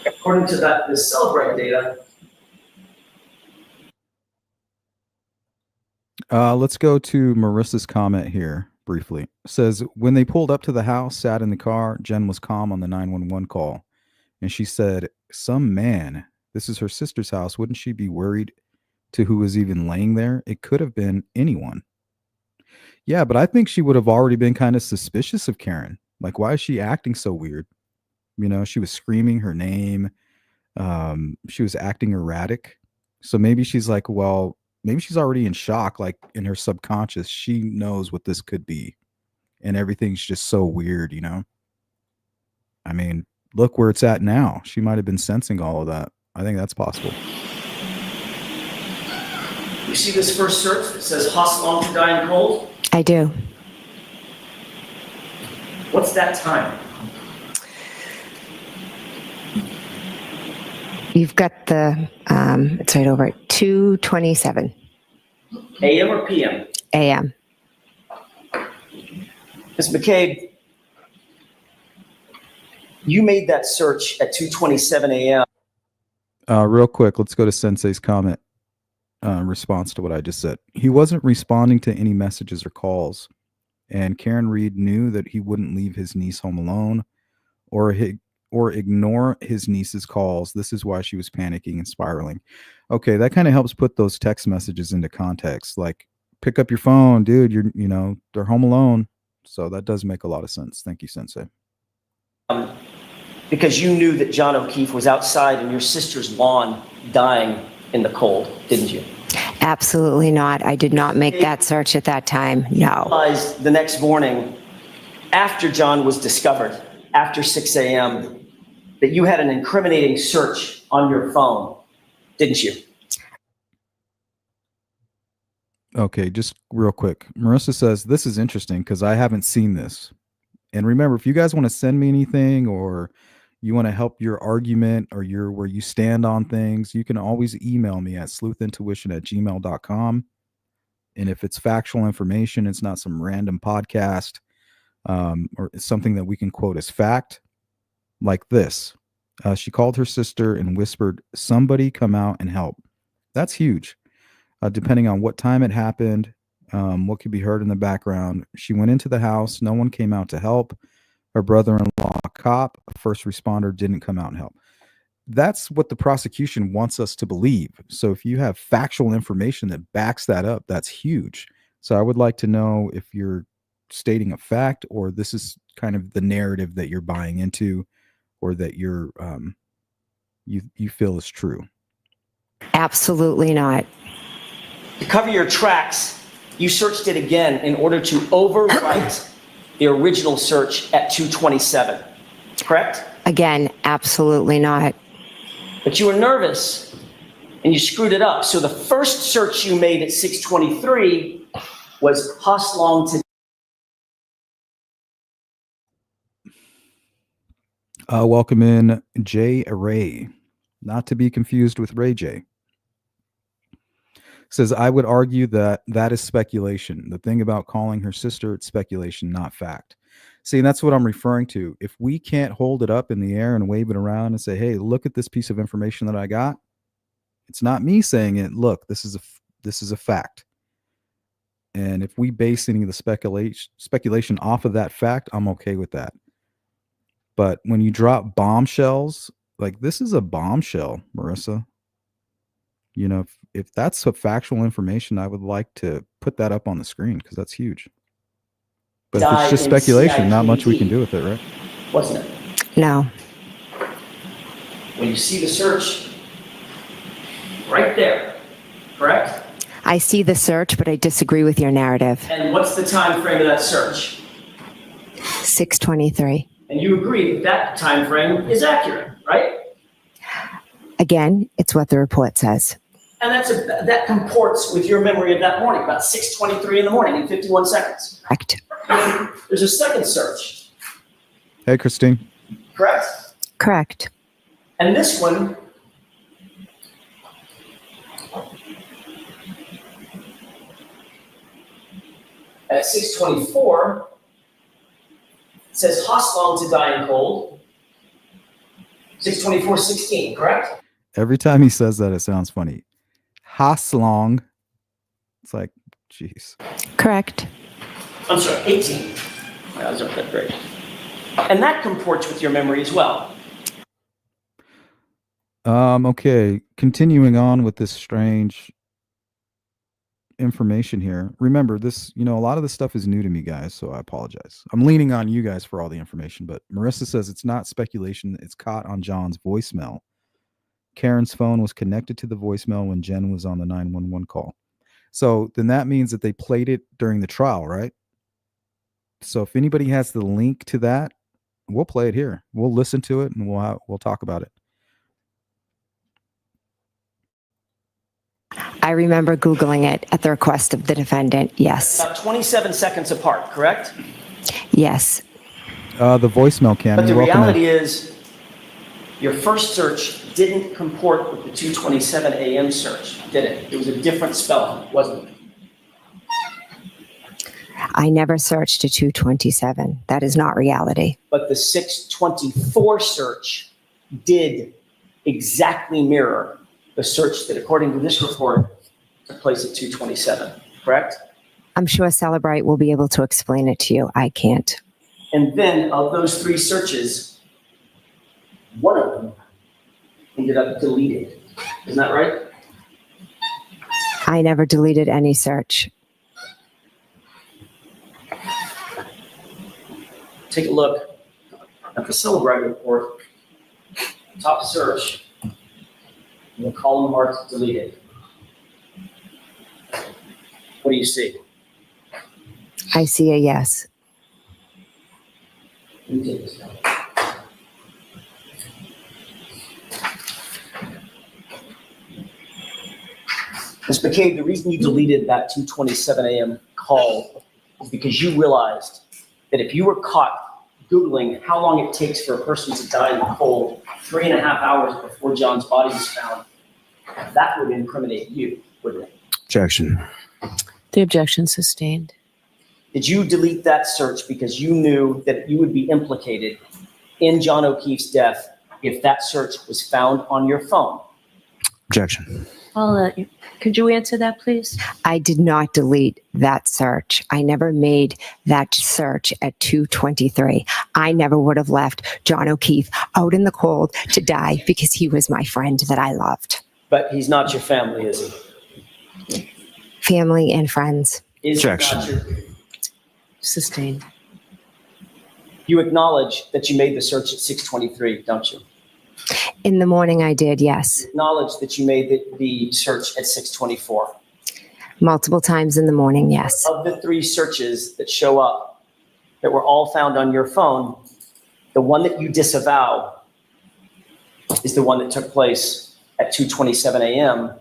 B: According to the Celebrate data.
A: Let's go to Marissa's comment here briefly. It says, when they pulled up to the house, sat in the car, Jen was calm on the 911 call. And she said, some man, this is her sister's house. Wouldn't she be worried to who was even laying there? It could have been anyone. Yeah, but I think she would have already been kind of suspicious of Karen. Like, why is she acting so weird? She was screaming her name. She was acting erratic. So maybe she's like, well, maybe she's already in shock. Like in her subconscious, she knows what this could be. And everything's just so weird, I mean, look where it's at now. She might have been sensing all of that. I think that's possible.
B: You see this first search that says Hoslong to die in cold?
C: I do.
B: What's that time?
C: You've got the, it's right over at 2:27.
B: AM or PM?
C: AM.
B: Ms. McCabe, you made that search at 2:27 AM.
A: Real quick, let's go to Sensei's comment response to what I just said. He wasn't responding to any messages or calls. and Karen Reed knew that he wouldn't leave his niece home alone or ignore his niece's calls. This is why she was panicking and spiraling. Okay, that kind of helps put those text messages into context. Like, pick up your phone, dude. They're home alone. So that does make a lot of sense. Thank you, Sensei.
B: Because you knew that John O'Keefe was outside in your sister's lawn dying in the cold, didn't you?
C: Absolutely not. I did not make that search at that time. No.
B: Realized the next morning, after John was discovered, after 6 a.m., that you had an incriminating search on your phone, didn't you?
A: Okay, just real quick. Marissa says, this is interesting because I haven't seen this. And remember, if you guys want to send me anything or you want to help your argument or where you stand on things, you can always email me at sleuthintuition@gmail.com. And if it's factual information, it's not some random podcast or it's something that we can quote as fact, like this. She called her sister and whispered, "Somebody come out and help." That's huge. Depending on what time it happened, what could be heard in the background. She went into the house. No one came out to help. Her brother-in-law, a cop, a first responder, didn't come out and help. That's what the prosecution wants us to believe. So if you have factual information that backs that up, that's huge. So I would like to know if you're stating a fact or this is kind of the narrative that you're buying into or that you feel is true.
C: Absolutely not.
B: To cover your tracks, you searched it again in order to overwrite the original search at 2:27, correct?
C: Again, absolutely not.
B: But you were nervous and you screwed it up. So the first search you made at 6:23 was Hoslong to.
A: Welcome in Jay Ray, not to be confused with Ray J. Says, I would argue that is speculation. The thing about calling her sister, it's speculation, not fact. See, and that's what I'm referring to. If we can't hold it up in the air and wave it around and say, hey, look at this piece of information that I got. It's not me saying it. Look, this is a fact. And if we base any of the speculation off of that fact, I'm okay with that. But when you drop bombshells, like this is a bombshell, Marissa. You know, if that's a factual information, I would like to put that up on the screen because that's huge. But if it's just speculation, not much we can do with it, right?
B: Wasn't it?
C: No.
B: When you see the search, right there, correct?
C: I see the search, but I disagree with your narrative.
B: And what's the time frame of that search?
C: 6:23.
B: And you agree that that time frame is accurate, right?
C: Again, it's what the report says.
B: And that comports with your memory of that morning, about 6:23 in the morning in 51 seconds.
C: Correct.
B: There's a second search,
A: Hey, Christine.
B: correct?
C: Correct.
B: And this one, at 6:24, says Hoslong to die in cold. 6:24:16, correct?
A: Every time he says that, it sounds funny. Hoslong. It's like, jeez.
C: Correct.
B: I'm sorry, 18. That was not that great. And that comports with your memory as well.
A: Okay, continuing on with this strange information here. Remember this, a lot of this stuff is new to me, guys, so I apologize. I'm leaning on you guys for all the information, but Marissa says it's not speculation. It's caught on John's voicemail. Karen's phone was connected to the voicemail when Jen was on the 911 call. So then that means that they played it during the trial, right? So if anybody has the link to that, we'll play it here. We'll listen to it and we'll talk about it.
C: I remember Googling it at the request of the defendant. Yes.
B: About 27 seconds apart, correct?
C: Yes.
A: The voicemail, Cam.
B: But the reality is your first search didn't comport with the 2:27 a.m. search, did it? It was a different spelling, wasn't it?
C: I never searched a 227. That is not reality.
B: But the 6:24 search did exactly mirror the search that, according to this report, took place at 2:27, correct?
C: I'm sure Celebrite will be able to explain it to you. I can't.
B: And then of those 3 searches, one of them ended up deleted. Isn't that right?
C: I never deleted any search.
B: Take a look at the Celebrite report, top search, and the column marked deleted. What do you see?
C: I see a yes.
B: Let me take this down. Ms. McCabe, the reason you deleted that 2:27 a.m. call is because you realized that if you were caught Googling how long it takes for a person to die in the cold 3.5 hours before John's body was found, that would incriminate you, wouldn't it?
D: Objection.
E: The objection sustained.
B: Did you delete that search because you knew that you would be implicated in John O'Keefe's death if that search was found on your phone?
D: Objection.
E: I'll let you. Could you answer that, please?
C: I did not delete that search. I never made that search at 2:23. I never would have left John O'Keefe out in the cold to die because he was my friend that I loved.
B: But he's not your family, is he?
C: Family and friends.
B: Is he not
D: Objection.
E: Sustained.
B: You acknowledge that you made the search at 6:23, don't you?
C: In the morning I did, yes.
B: Acknowledge that you made the search at 6:24.
C: Multiple times in the morning, yes.
B: Of the 3 searches that show up that were all found on your phone, the one that you disavow is the one that took place at 2:27 a.m.,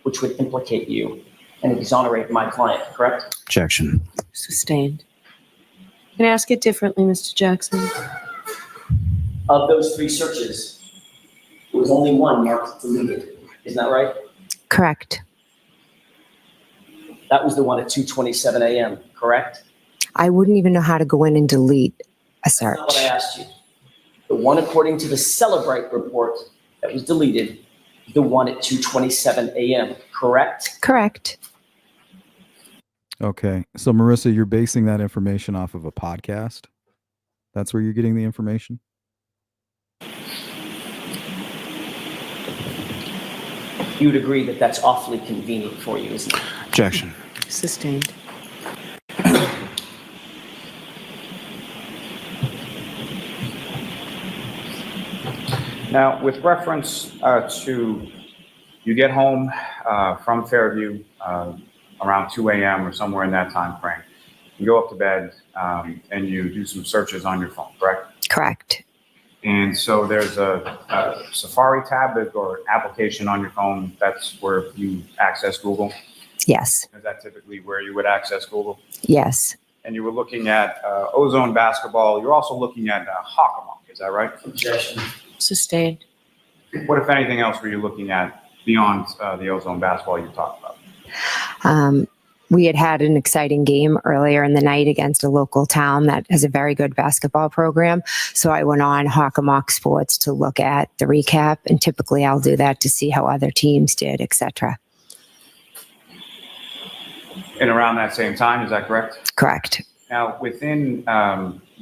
B: which would implicate you and exonerate my client, correct?
D: Objection.
E: Sustained. Can I ask it differently, Mr. Jackson?
B: Of those 3 searches, there was only one marked deleted. Isn't that right?
C: Correct.
B: That was the one at 2:27 a.m., correct?
C: I wouldn't even know how to go in and delete a
B: That's not what I
C: search.
B: asked you. The one according to the Celebrite report that was deleted, the one at 2:27 a.m., correct?
C: Correct.
A: Okay. So, Marissa, you're basing that information off of a podcast? That's where you're getting the information?
B: You would agree that that's awfully convenient for you, isn't it?
D: Objection.
E: Sustained.
F: Now, with reference to you get home from Fairview around 2 a.m. or somewhere in that time frame, you go up to bed and you do some searches on your phone, correct?
C: Correct.
F: And so there's a Safari tab or application on your phone. That's where you access Google.
C: Yes.
F: Is that typically where you would access Google?
C: Yes.
F: And you were looking at Ozone basketball. You're also looking at Hockamonk. Is that right?
B: Objection.
E: Sustained.
F: What, if anything else, were you looking at beyond the Ozone basketball you talked about?
C: We had an exciting game earlier in the night against a local town that has a very good basketball program. So I went on Hockamock Sports to look at the recap, and typically I'll do that to see how other teams did, etc.
F: And around that same time, is that correct?
C: Correct.
F: Now, within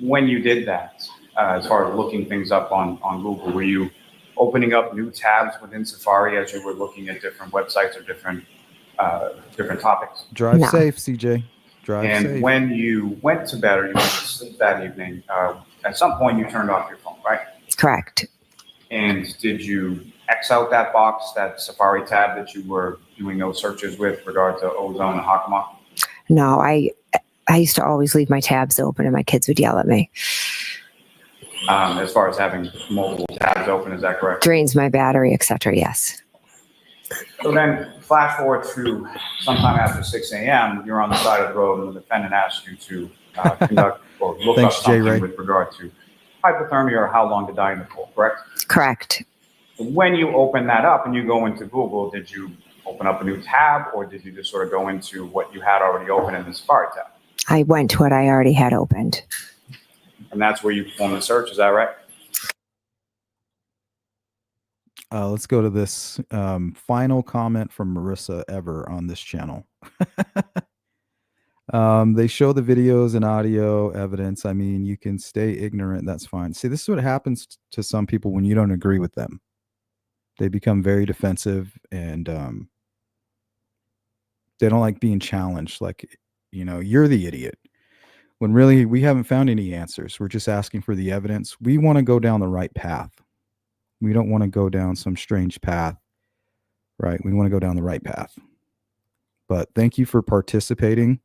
F: when you did that, as far as looking things up on Google, were you opening up new tabs within Safari as you were looking at different websites or different topics?
A: Drive
C: No.
A: safe, CJ. Drive
F: And
A: safe.
F: when you went to bed or you went to sleep that evening, at some point you turned off your phone, right?
C: Correct.
F: And did you X out that box, that Safari tab that you were doing those searches with regard to Ozone and Hockamock?
C: No, I used to always leave my tabs open and my kids would yell at me.
F: As far as having multiple tabs open, is that correct?
C: Drains my battery, etc. Yes.
F: So then flash forward to sometime after 6 a.m., you're on the side of the road and the defendant asks you to conduct or look
A: Thanks,
F: up
A: Jay
F: something
A: Ray.
F: with regard to hypothermia or how long to die in the cold, correct?
C: Correct.
F: When you open that up and you go into Google, did you open up a new tab or did you just sort of go into what you had already open in the Safari tab?
C: I went to what I already had opened.
F: And that's where you perform the search, is that right?
A: Let's go to this final comment from Marissa ever on this channel. They show the videos and audio evidence. I mean, you can stay ignorant. That's fine. See, this is what happens to some people when you don't agree with them. They become very defensive and they don't like being challenged. Like, you're the idiot. When really we haven't found any answers. We're just asking for the evidence. We want to go down the right path. We don't want to go down some strange path, right? We want to go down the right path. But thank you for participating,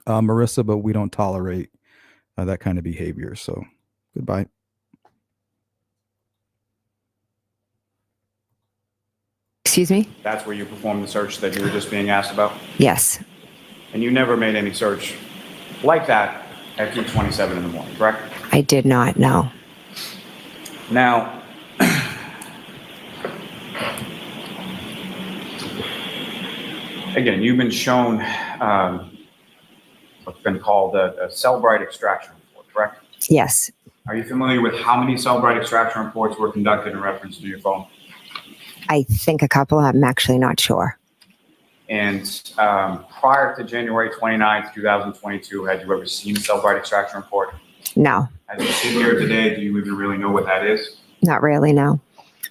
A: Marissa, but we don't tolerate that kind of behavior. So goodbye.
C: Excuse me?
F: That's where you performed the search that you were just being asked about?
C: Yes.
F: And you never made any search like that at 2:27 in the morning, correct?
C: I did not know.
F: Now, again, you've been shown what's been called a Cellbrite extraction report, correct?
C: Yes.
F: Are you familiar with how many Cellbrite extraction reports were conducted in reference to your phone?
C: I think a couple. I'm actually not sure.
F: And prior to January 29th, 2022, had you ever seen a Cellbrite extraction report?
C: No,
F: As you sit here today, do you even really know what that is?
C: not really. No.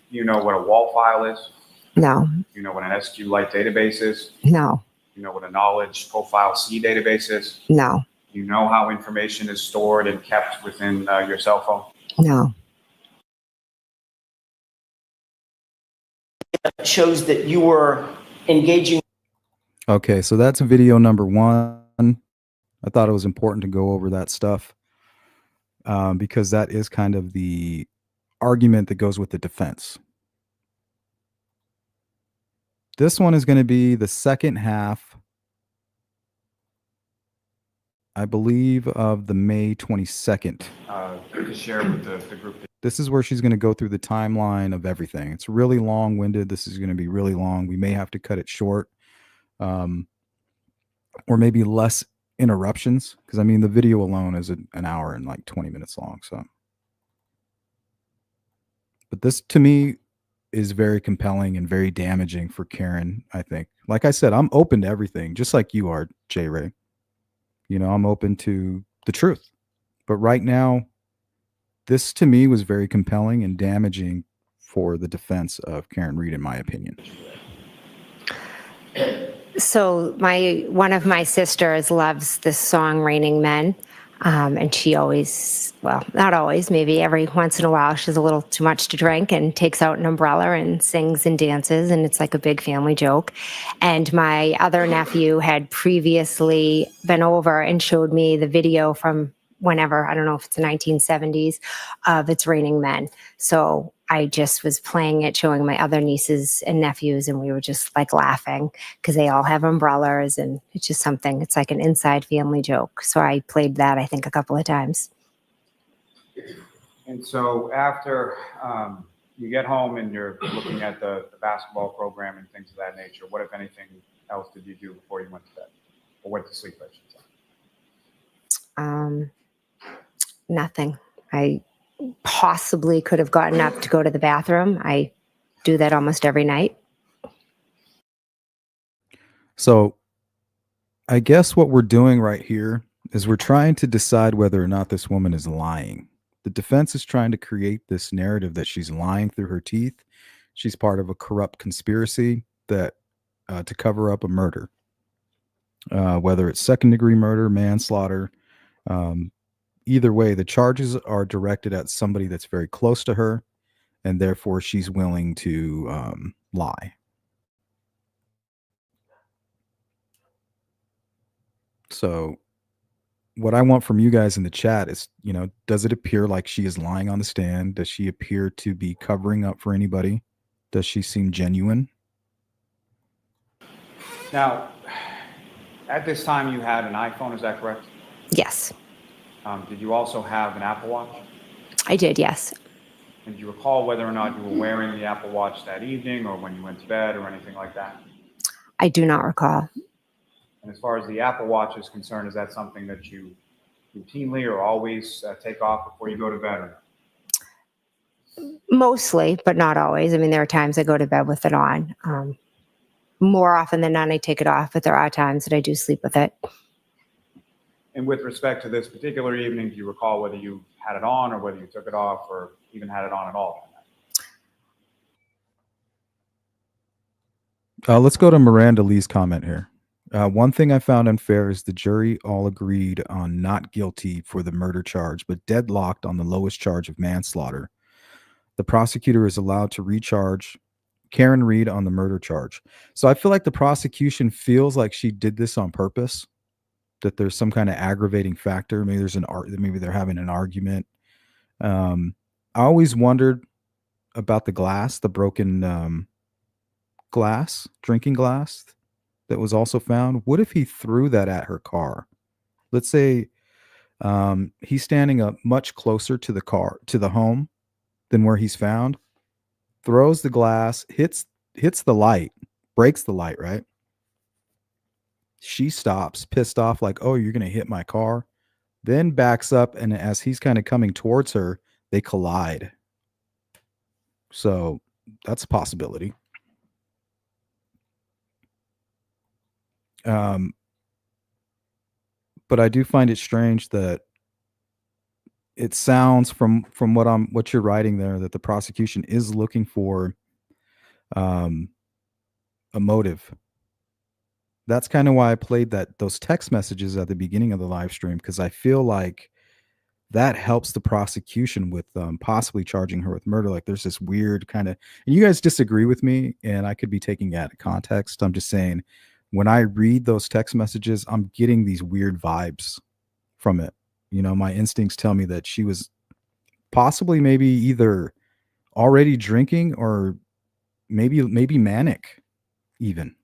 F: Do you know what a wall file is?
C: No.
F: Do you know what an SQLite database is?
C: No.
F: Do you know what a knowledge profile C database is?
C: No.
F: Do you know how information is stored and kept within your cell phone?
C: No.
B: It shows that you were engaging.
A: Okay, so that's video number 1. I thought it was important to go over that stuff because that is kind of the argument that goes with the defense. This one is going to be the second half, I believe, of the May 22nd.
F: To share with the group.
A: This is where she's going to go through the timeline of everything. It's really long-winded. This is going to be really long. We may have to cut it short, or maybe less interruptions, because I mean the video alone is an hour and like 20 minutes long. So, but this to me is very compelling and very damaging for Karen. I think, like I said, I'm open to everything, just like you are, J. Ray. I'm open to the truth, but right now, this to me was very compelling and damaging for the defense of Karen Reed, in my opinion.
C: So one of my sisters loves this song "Raining Men," and she always, well, not always, maybe every once in a while, she has a little too much to drink and takes out an umbrella and sings and dances, and it's like a big family joke. And my other nephew had previously been over and showed me the video from whenever, I don't know if it's the 1970s, of It's Raining Men. So I just was playing it, showing my other nieces and nephews, and we were just like laughing because they all have umbrellas, and it's just something, it's like an inside family joke. So I played that, I think, a couple of times.
F: And so after you get home and you're looking at the basketball program and things of that nature, what, if anything, else did you do before you went to bed or went to sleep, I should say?
C: Nothing. I possibly could have gotten up to go to the bathroom. I do that almost every night.
A: So I guess what we're doing right here is we're trying to decide whether or not this woman is lying. The defense is trying to create this narrative that she's lying through her teeth. She's part of a corrupt conspiracy that to cover up a murder, whether it's second-degree murder, manslaughter. Either way, the charges are directed at somebody that's very close to her, and therefore she's willing to lie. So what I want from you guys in the chat is, does it appear like she is lying on the stand? Does she appear to be covering up for anybody? Does she seem genuine?
F: Now, at this time you had an iPhone, is that correct?
C: Yes,
F: Did you also have an Apple Watch?
C: I did. Yes.
F: And do you recall whether or not you were wearing the Apple Watch that evening or when you went to bed or anything like that?
C: I do not recall.
F: And as far as the Apple Watch is concerned, is that something that you routinely or always take off before you go to bed? Or not?
C: Mostly, but not always. I mean, there are times I go to bed with it on. More often than not, I take it off, but there are times that I do sleep with it.
F: And with respect to this particular evening, do you recall whether you had it on or whether you took it off or even had it on at all?
A: Let's go to Miranda Lee's comment here. One thing I found unfair is the jury all agreed on not guilty for the murder charge, but deadlocked on the lowest charge of manslaughter. The prosecutor is allowed to recharge Karen Reed on the murder charge. So I feel like the prosecution feels like she did this on purpose, that there's some kind of aggravating factor. Maybe there's maybe they're having an argument. I always wondered about the glass, the broken glass, drinking glass that was also found. What if he threw that at her car? Let's say he's standing up much closer to the car, to the home, than where he's found, throws the glass, hits the light, breaks the light, right? She stops, pissed off, like, oh, you're going to hit my car. Then backs up, and as he's kind of coming towards her, they collide. So that's a possibility. But I do find it strange that it sounds from what you're writing there that the prosecution is looking for a motive. That's kind of why I played those text messages at the beginning of the live stream, because I feel like that helps the prosecution with possibly charging her with murder. Like there's this weird kind of, and you guys disagree with me, and I could be taking it out of context. I'm just saying, when I read those text messages, I'm getting these weird vibes from it. You know, my instincts tell me that she was possibly maybe either already drinking or maybe manic even.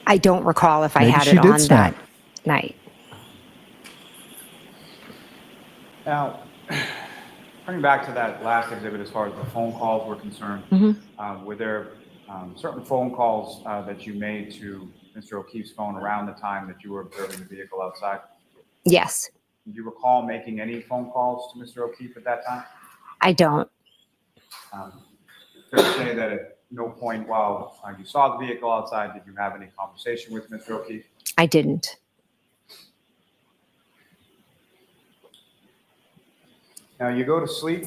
C: I don't recall if I
A: Maybe
C: had
A: she
C: it
A: did
C: on
A: snap.
C: that night.
F: Now, turning back to that last exhibit, as far as the phone calls were concerned, were there certain phone calls that you made to Mr. O'Keefe's phone around the time that you were observing the vehicle outside?
C: Yes.
F: Do you recall making any phone calls to Mr. O'Keefe at that time?
C: I don't.
F: Fair to say that at no point while you saw the vehicle outside did you have any conversation with Mr. O'Keefe?
C: I didn't.
F: Now you go to sleep,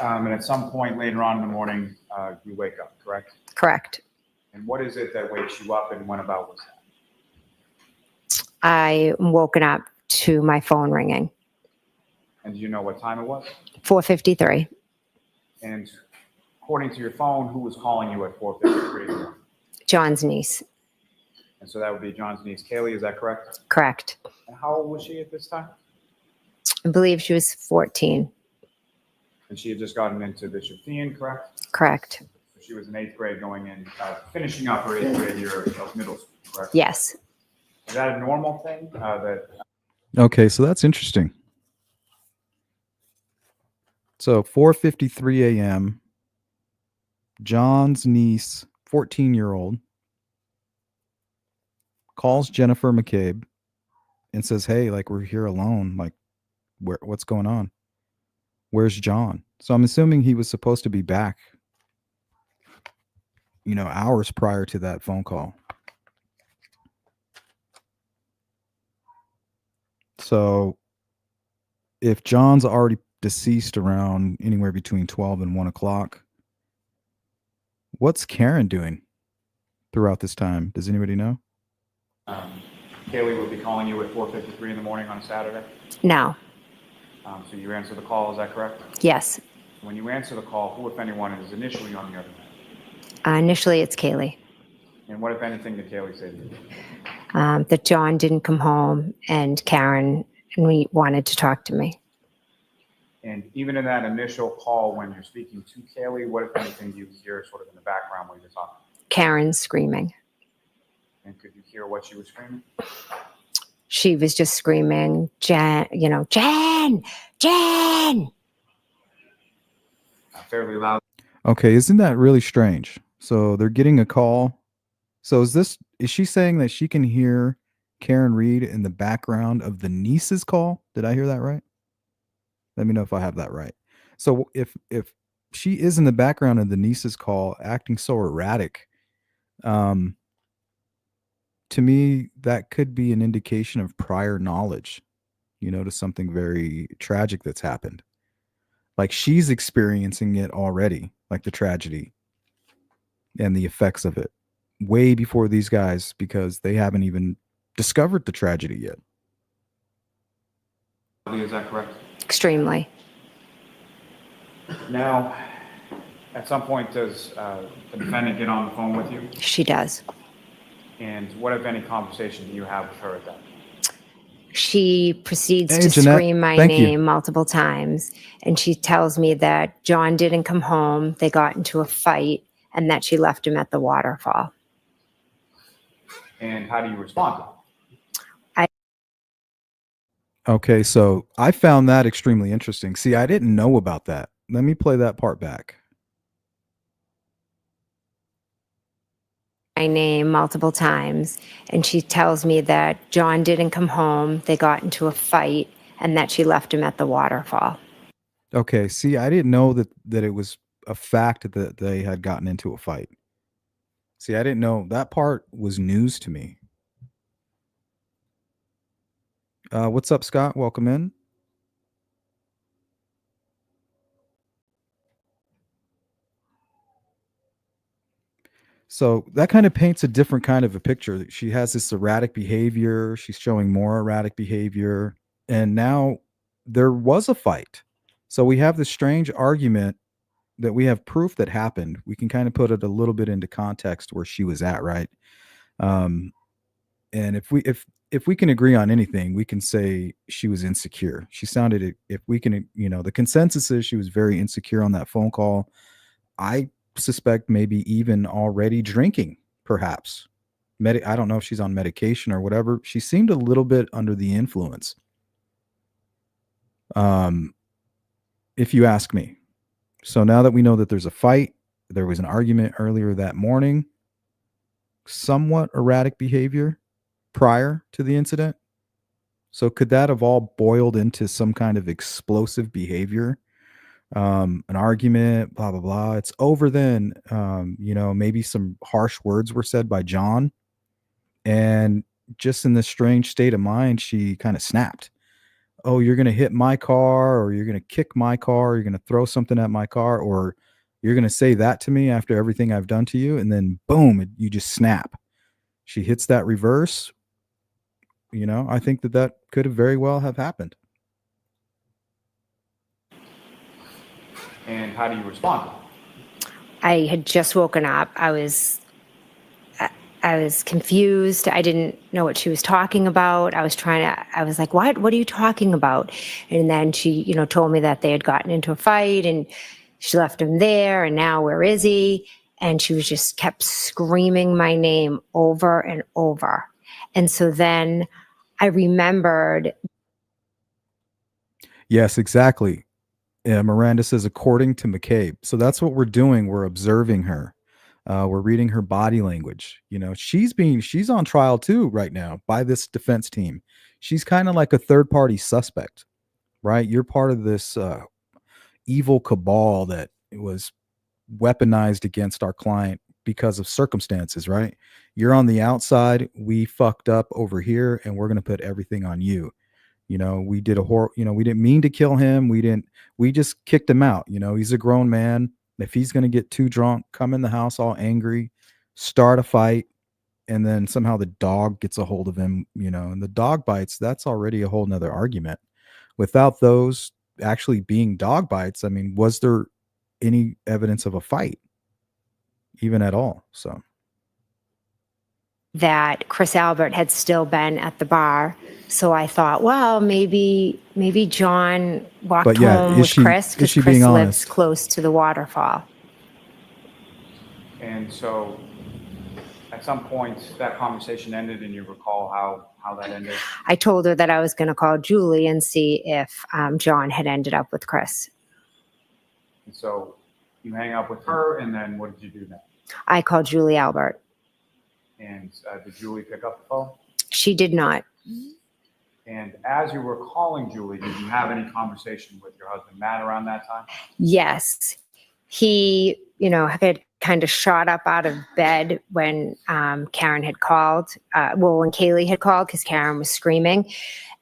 F: and at some point later on in the morning, you wake up, correct?
C: Correct.
F: And what is it that wakes you up, and when about was that?
C: I woken up to my phone ringing.
F: And do you know what time it was?
C: 4:53.
F: And according to your phone, who was calling you at 4:53?
C: John's niece.
F: And so that would be John's niece, Kaylee, is that correct?
C: Correct.
F: And how old was she at this time?
C: I believe she was 14.
F: And she had just gotten into Bishop Thean, correct?
C: Correct.
F: So she was in 8th grade going in, finishing up her 8th grade year of middle school, correct?
C: Yes.
F: Is that a normal thing
A: Okay, so that's interesting. So 4:53 a.m. John's niece, 14-year-old, calls Jennifer McCabe and says, "Hey, like we're here alone. Like, what's going on? Where's John?" So I'm assuming he was supposed to be back, hours prior to that phone call. So if John's already deceased around anywhere between 12 and 1 o'clock, what's Karen doing throughout this time? Does anybody know?
F: Kaylee would be calling you at 4:53 in the morning on a Saturday?
C: No.
F: So you answer the call, is that correct?
C: Yes.
F: When you answer the call, who, if anyone, is initially on the other end?
C: Initially, it's Kaylee.
F: And what, if anything, did Kaylee say to you?
C: That John didn't come home, and Karen and we wanted to talk to me.
F: And even in that initial call, when you're speaking to Kaylee, what, if anything, do you hear sort of in the background when you're talking?
C: Karen screaming.
F: And could you hear what she was screaming?
C: She was just screaming, Jen, Jen, Jen.
F: Fairly loud.
A: Okay, isn't that really strange? So they're getting a call. So is she saying that she can hear Karen Reed in the background of the niece's call? Did I hear that right? Let me know if I have that right. So if she is in the background of the niece's call acting so erratic, to me, that could be an indication of prior knowledge, to something very tragic that's happened. Like she's experiencing it already, like the tragedy and the effects of it, way before these guys, because they haven't even discovered the tragedy yet.
F: Is that correct?
C: Extremely.
F: Now, at some point, does the defendant get on the phone with you?
C: She does.
F: And what, if any, conversation do you have with her at that?
C: She proceeds
A: Hey,
C: to
A: Jeanette,
C: scream my
A: thank you.
C: name multiple times. And she tells me that John didn't come home. They got into a fight and that she left him at the waterfall.
F: And how do you respond to it?
A: Okay, so I found that extremely interesting. See, I didn't know about that. Let me play that part back.
C: My name multiple times. And she tells me that John didn't come home. They got into a fight and that she left him at the waterfall.
A: Okay, see, I didn't know that it was a fact that they had gotten into a fight. See, I didn't know that part was news to me. What's up, Scott? Welcome in. So that kind of paints a different kind of a picture. She has this erratic behavior. She's showing more erratic behavior. And now there was a fight. So we have this strange argument that we have proof that happened. We can kind of put it a little bit into context where she was at, right? And if we can agree on anything, we can say she was insecure. She sounded, if we can, the consensus is she was very insecure on that phone call. I suspect maybe even already drinking, perhaps. I don't know if she's on medication or whatever. She seemed a little bit under the influence. If you ask me. So now that we know that there's a fight, there was an argument earlier that morning, somewhat erratic behavior prior to the incident. So could that have all boiled into some kind of explosive behavior? An argument, blah, blah, blah. It's over then. Maybe some harsh words were said by John. And just in this strange state of mind, she kind of snapped. Oh, you're going to hit my car, or you're going to kick my car, or you're going to throw something at my car, or you're going to say that to me after everything I've done to you. And then boom, you just snap. She hits that reverse. I think that could have very well have happened.
F: And how do you respond?
C: I had just woken up. I was confused. I didn't know what she was talking about. I was like, what are you talking about? And then she, told me that they had gotten into a fight and she left him there. And now where is he? And she was just kept screaming my name over and over. And so then I remembered.
A: Yes, exactly. Miranda says, according to McCabe. So that's what we're doing. We're observing her. We're reading her body language. She's on trial too right now by this defense team. She's kind of like a third party suspect, right? You're part of this evil cabal that was weaponized against our client because of circumstances, right? You're on the outside. We fucked up over here and we're going to put everything on you. We did we didn't mean to kill him. We just kicked him out. He's a grown man. If he's going to get too drunk, come in the house all angry, start a fight, and then somehow the dog gets a hold of him, and the dog bites, that's already a whole nother argument. Without those actually being dog bites, I mean, was there any evidence of a fight even at all? So
C: that Chris Albert had still been at the bar. So I thought, well, maybe John walked home with Chris because Chris lives close to the waterfall.
F: And so at some point that conversation ended and you recall how that ended?
C: I told her that I was going to call Julie and see if John had ended up with Chris.
F: And so you hang up with her, and then what did you do next?
C: I called Julie Albert.
F: And did Julie pick up the phone?
C: She did not.
F: And as you were calling Julie, did you have any conversation with your husband, Matt, around that time?
C: Yes. He, had kind of shot up out of bed when Karen had called. When Kaylee had called, because Karen was screaming.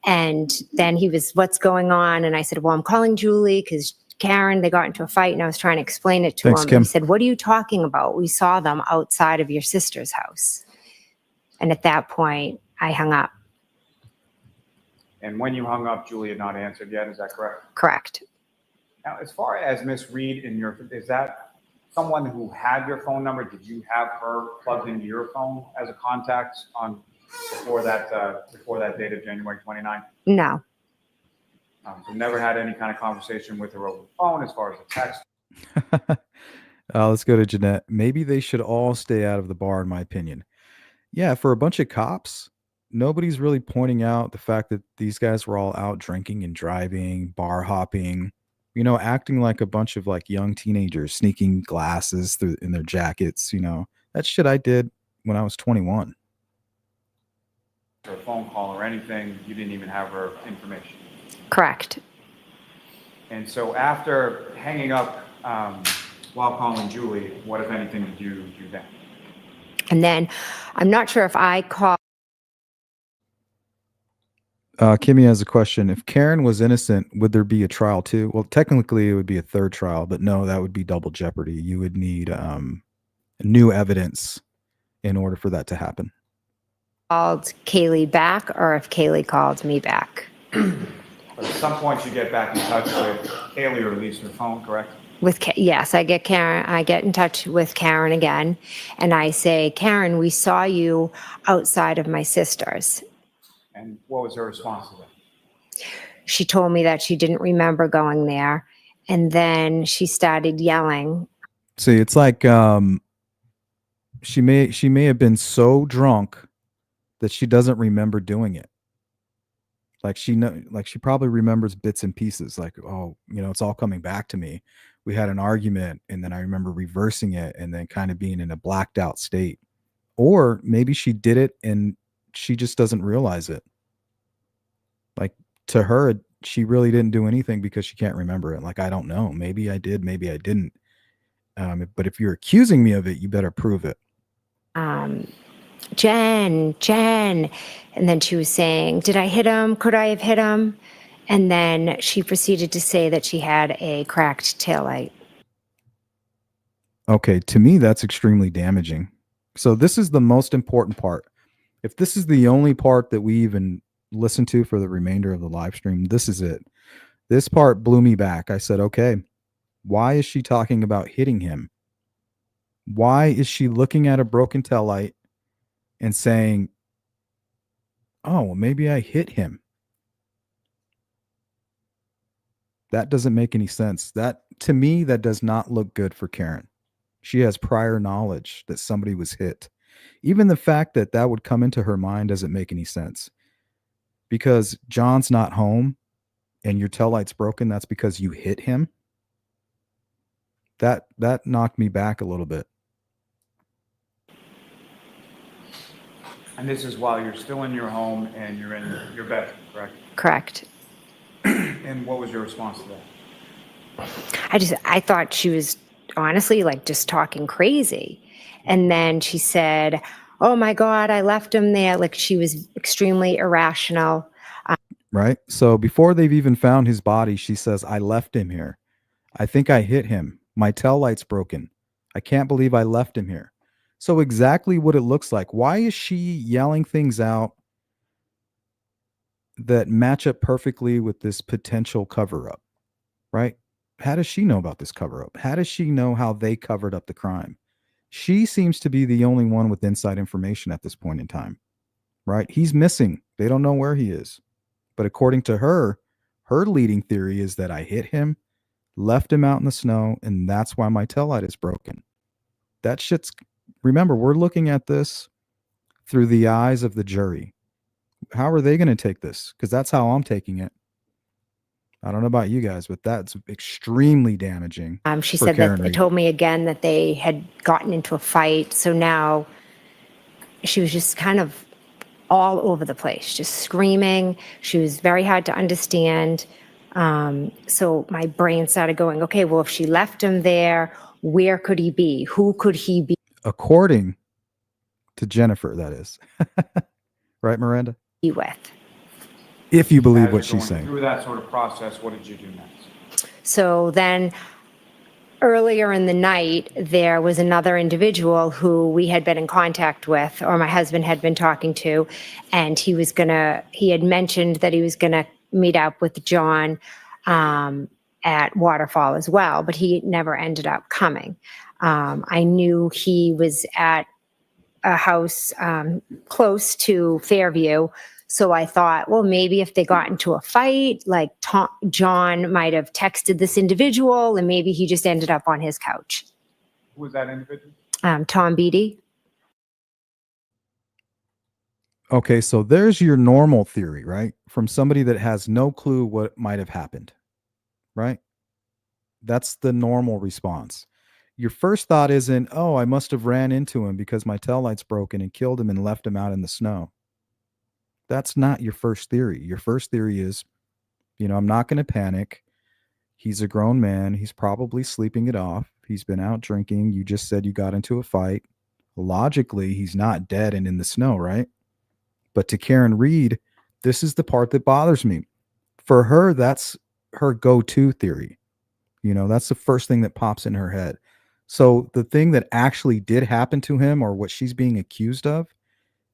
C: And then he was, what's going on? And I said, well, I'm calling Julie because Karen, they got into a fight, and I was trying to explain it to
A: Thanks,
C: him.
A: Kim.
C: And he said, what are you talking about? We saw them outside of your sister's house. And at that point, I hung up.
F: And when you hung up, Julie had not answered yet. Is that correct?
C: Correct.
F: Now, as far as Miss Reed is that someone who had your phone number? Did you have her plugged into your phone as a contact before that date of January 29th?
C: No.
F: So never had any kind of conversation with her over the phone as far as a text.
A: Let's go to Jeanette. Maybe they should all stay out of the bar, in my opinion. Yeah, for a bunch of cops, nobody's really pointing out the fact that these guys were all out drinking and driving, bar hopping, acting like a bunch of like young teenagers, sneaking glasses in their jackets. That shit I did when I was 21.
F: Her phone call or anything, you didn't even have her information.
C: Correct.
F: And so after hanging up while calling Julie, what, if anything, did you do then?
C: And then I'm not sure if I called.
A: Kimmy has a question. If Karen was innocent, would there be a trial too? Well, technically it would be a third trial, but no, that would be double jeopardy. You would need new evidence in order for that to happen.
C: Called Kaylee back, or if Kaylee called me back.
F: But at some point you get back in touch with Kaylee, or at least her phone, correct?
C: Yes, I get Karen. I get in touch with Karen again, and I say, Karen, we saw you outside of my sister's.
F: And what was her response to that?
C: She told me that she didn't remember going there, and then she started yelling.
A: See, it's like she may have been so drunk that she doesn't remember doing it. Like she probably remembers bits and pieces. Like, oh, it's all coming back to me. We had an argument, and then I remember reversing it, and then kind of being in a blacked out state. Or maybe she did it and she just doesn't realize it. Like, to her, she really didn't do anything because she can't remember it. Like, I don't know. Maybe I did, maybe I didn't. But if you're accusing me of it, you better prove it.
C: Jen. And then she was saying, did I hit him? Could I have hit him? And then she proceeded to say that she had a cracked taillight.
A: Okay, to me, that's extremely damaging. So this is the most important part. If this is the only part that we even listen to for the remainder of the live stream, this is it. This part blew me back. I said, okay, why is she talking about hitting him? Why is she looking at a broken taillight and saying, oh, well, maybe I hit him? That doesn't make any sense. That, to me, that does not look good for Karen. She has prior knowledge that somebody was hit. Even the fact that that would come into her mind doesn't make any sense. Because John's not home and your taillight's broken, that's because you hit him. That knocked me back a little bit.
F: And this is while you're still in your home and you're in your bedroom, correct?
C: Correct.
F: And what was your response to that?
C: I thought she was honestly like just talking crazy. And then she said, oh my God, I left him there. Like, she was extremely irrational.
A: Right? So before they've even found his body, she says, I left him here. I think I hit him. My taillight's broken. I can't believe I left him here. So exactly what it looks like. Why is she yelling things out that match up perfectly with this potential cover-up? Right? How does she know about this cover-up? How does she know how they covered up the crime? She seems to be the only one with inside information at this point in time. Right? He's missing. They don't know where he is. But according to her, her leading theory is that I hit him, left him out in the snow, and that's why my taillight is broken. That shit's... Remember, we're looking at this through the eyes of the jury. How are they going to take this? Because that's how I'm taking it. I don't know about you guys, but that's extremely damaging.
C: She said that it told me again that they had gotten into a fight. So now she was just kind of all over the place, just screaming. She was very hard to understand. So my brain started going, okay, well, if she left him there, Where could he be? Who could he be
A: According to Jennifer, that is. Right, Miranda?
C: with?
A: If you believe
F: As
A: what
F: you're
A: she's
F: going
A: saying.
F: through that sort of process, what did you do next?
C: So then earlier in the night, there was another individual who we had been in contact with, or my husband had been talking to, and he had mentioned that he was going to meet up with John at Waterfall as well, but he never ended up coming. I knew he was at a house close to Fairview. So I thought, well, maybe if they got into a fight, like John might have texted this individual and maybe he just ended up on his couch.
F: Who was that individual?
C: Tom Beatty.
A: Okay, so there's your normal theory, right? From somebody that has no clue what might have happened, right? That's the normal response. Your first thought isn't, oh, I must have ran into him because my taillight's broken and killed him and left him out in the snow. That's not your first theory. Your first theory is, I'm not going to panic. He's a grown man. He's probably sleeping it off. He's been out drinking. You just said you got into a fight. Logically, he's not dead and in the snow, right? But to Karen Reed, this is the part that bothers me. For her, that's her go-to theory. That's the first thing that pops in her head. So the thing that actually did happen to him, or what she's being accused of,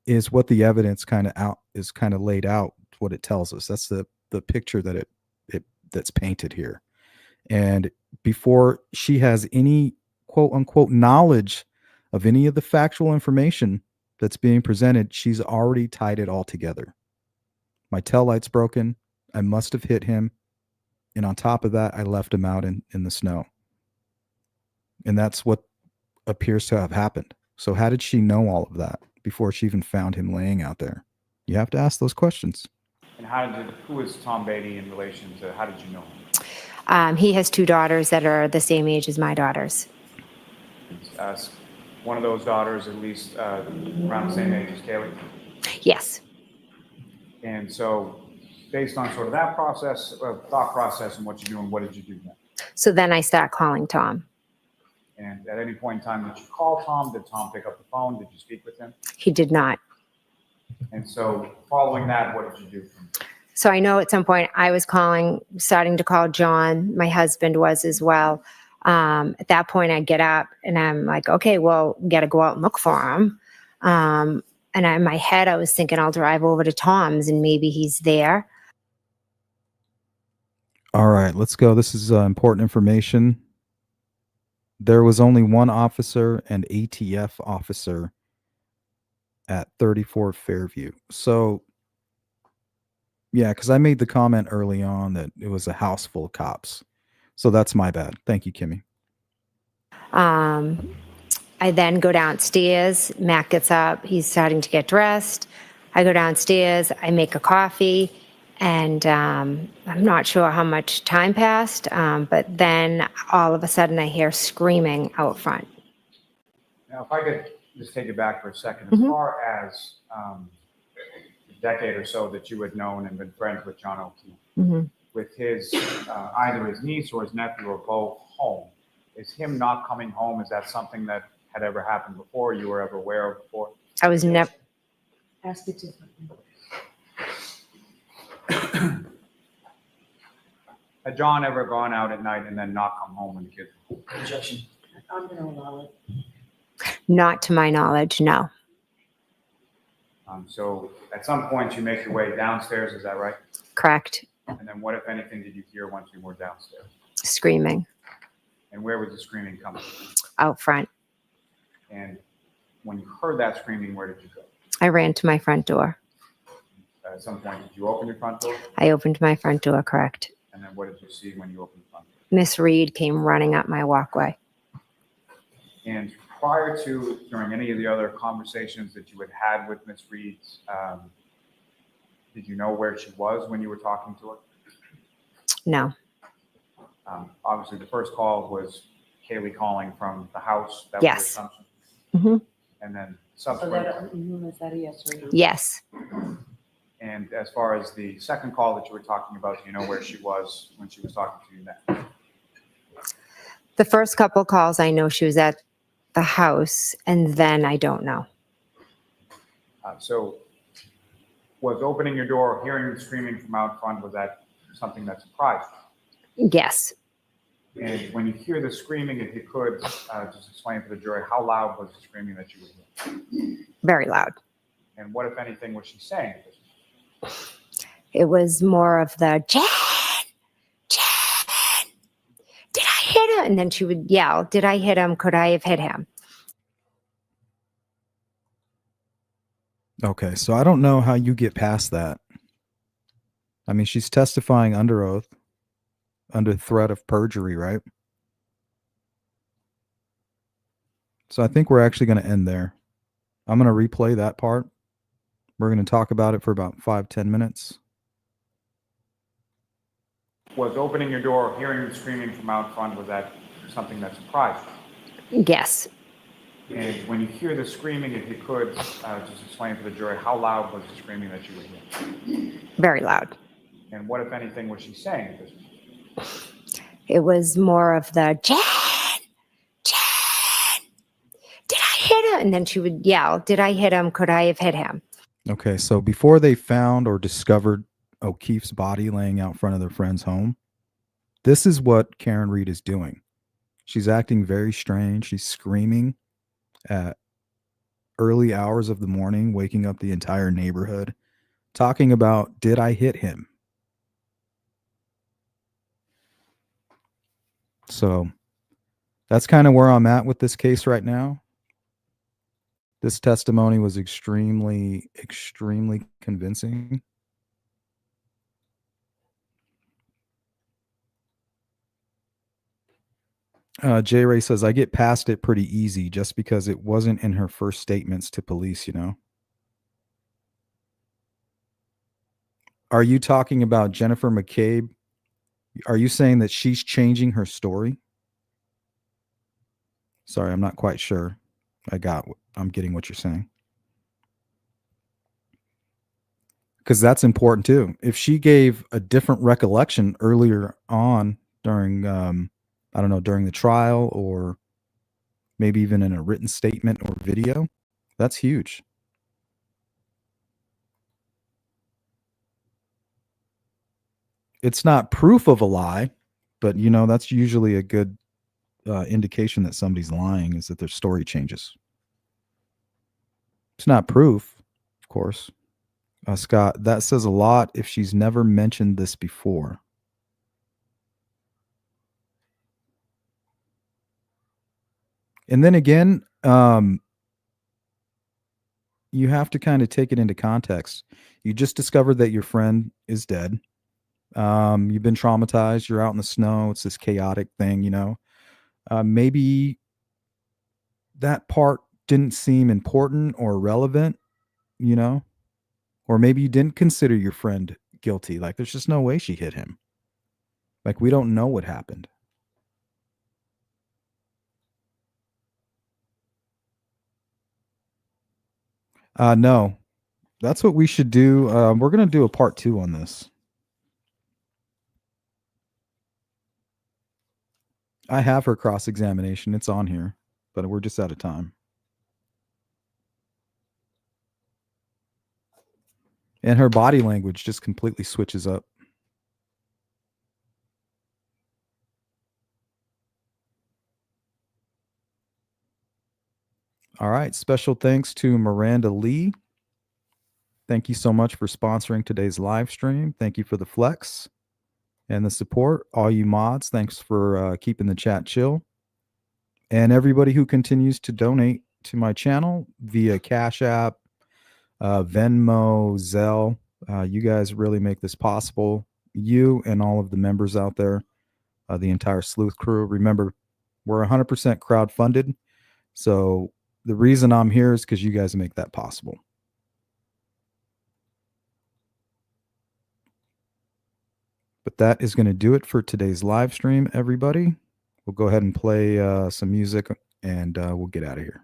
A: is what the evidence kind of laid out, what it tells us. That's the picture that that's painted here. And before she has any quote unquote knowledge of any of the factual information that's being presented, she's already tied it all together. My taillight's broken. I must have hit him. And on top of that, I left him out in the snow. And that's what appears to have happened. So how did she know all of that before she even found him laying out there? You have to ask those questions.
F: And who is Tom Beatty in relation to, how did you know him?
C: He has 2 daughters that are the same age as my daughters.
F: One of those daughters, at least around the same age as Kaylee.
C: Yes.
F: And so, based on sort of that process, thought process, and what you're doing, what did you do then?
C: So then I start calling Tom.
F: And at any point in time, did you call Tom? Did Tom pick up the phone? Did you speak with him?
C: He did not.
F: And so, following that, what did you do?
C: So I know at some point I was starting to call John. My husband was as well. At that point, I get up and I'm like, okay, well, got to go out and look for him. And in my head, I was thinking I'll drive over to Tom's and maybe he's there.
A: All right, let's go. This is important information. There was only one officer, an ATF officer, at 34 Fairview. So, yeah, because I made the comment early on that it was a house full of cops. So that's my bad. Thank you, Kimmy.
C: I then go downstairs. Matt gets up. He's starting to get dressed. I go downstairs. I make a coffee. And I'm not sure how much time passed, but then all of a sudden I hear screaming out front.
F: Now, if I could just take it back for a second, as far as a decade or so that you had known and been friends with John O'Keefe, with his either his niece or his nephew or both home, is him not coming home, is that something that had ever happened before, you were ever aware of before?
C: I was never.
E: Ask it differently.
F: Had John ever gone out at night and then not come home when the kids were home?
B: Objection.
E: I'm going to allow it.
C: Not to my knowledge, no.
F: So at some point you make your way downstairs, is that right?
C: Correct.
F: And then what, if anything, did you hear once you were downstairs?
C: Screaming
F: And where was the screaming coming from?
C: out front.
F: And when you heard that screaming, where did you go?
C: I ran to my front door.
F: At some point, did you open your front door?
C: I opened my front door, correct.
F: And then what did you see when you opened the front door?
C: Miss Reed came running up my walkway.
F: And prior to, during any of the other conversations that you had had with Miss Reed, did you know where she was when you were talking to her?
C: No.
F: Obviously, the first call was Kaylee calling from the house. That
C: Yes.
F: was the assumption.
C: Mhm.
F: And then
E: So
F: subsequent.
E: is that a yes or a no?
C: Yes.
F: And as far as the second call that you were talking about, do you know where she was when she was talking to you then?
C: The first couple calls, I know she was at the house, and then I don't know.
F: So was opening your door, hearing the screaming from out front, was that something that surprised
C: Yes.
F: you? And when you hear the screaming, if you could just explain to the jury, how loud was the screaming that you were hearing?
C: Very loud.
F: And what, if anything, was she saying?
C: It was more of the, Jen, did I hit him? And then she would yell, did I hit him? Could I have hit him?
A: Okay, so I don't know how you get past that. I mean, she's testifying under oath, under threat of perjury, right? So I think we're actually going to end there. I'm going to replay that part. We're going to talk about it for about 5-10 minutes.
F: Was opening your door, hearing the screaming from out front, was that something that surprised you?
C: Yes.
F: And when you hear the screaming, if you could just explain to the jury, how loud was the screaming that you were hearing?
C: Very loud.
F: And what, if anything, was she saying?
C: It was more of the, Jen, did I hit him? And then she would yell, did I hit him? Could I have hit him?
A: Okay, so before they found or discovered O'Keefe's body laying out front of their friend's home, this is what Karen Reed is doing. She's acting very strange. She's screaming at early hours of the morning, waking up the entire neighborhood, talking about, did I hit him? So that's kind of where I'm at with this case right now. This testimony was extremely, extremely convincing. J. Ray says, I get past it pretty easy just because it wasn't in her first statements to police, you know. Are you talking about Jennifer McCabe? Are you saying that she's changing her story? Sorry, I'm not quite sure. I'm getting what you're saying. Because that's important too. If she gave a different recollection earlier on during, I don't know, during the trial, or maybe even in a written statement or video, that's huge. It's not proof of a lie, but you know, that's usually a good indication that somebody's lying, is that their story changes. It's not proof, of course. Scott, that says a lot if she's never mentioned this before. And then again, you have to kind of take it into context. You just discovered that your friend is dead. You've been traumatized. You're out in the snow. It's this chaotic thing, you know. Maybe that part didn't seem important or relevant, you know. Or maybe you didn't consider your friend guilty. Like, there's just no way she hit him. Like, we don't know what happened. No, that's what we should do. We're going to do a part 2 on this. I have her cross-examination. It's on here, but we're just out of time. And her body language just completely switches up. All right. Special thanks to Miranda Lee. Thank you so much for sponsoring today's live stream. Thank you for the flex and the support. All you mods, thanks for keeping the chat chill. And everybody who continues to donate to my channel via Cash App, Venmo, Zelle. You guys really make this possible. You and all of the members out there, the entire Sleuth crew. Remember, we're 100% crowdfunded. So the reason I'm here is because you guys make that possible. But that is going to do it for today's live stream, everybody. We'll go ahead and play some music, and we'll get out of here.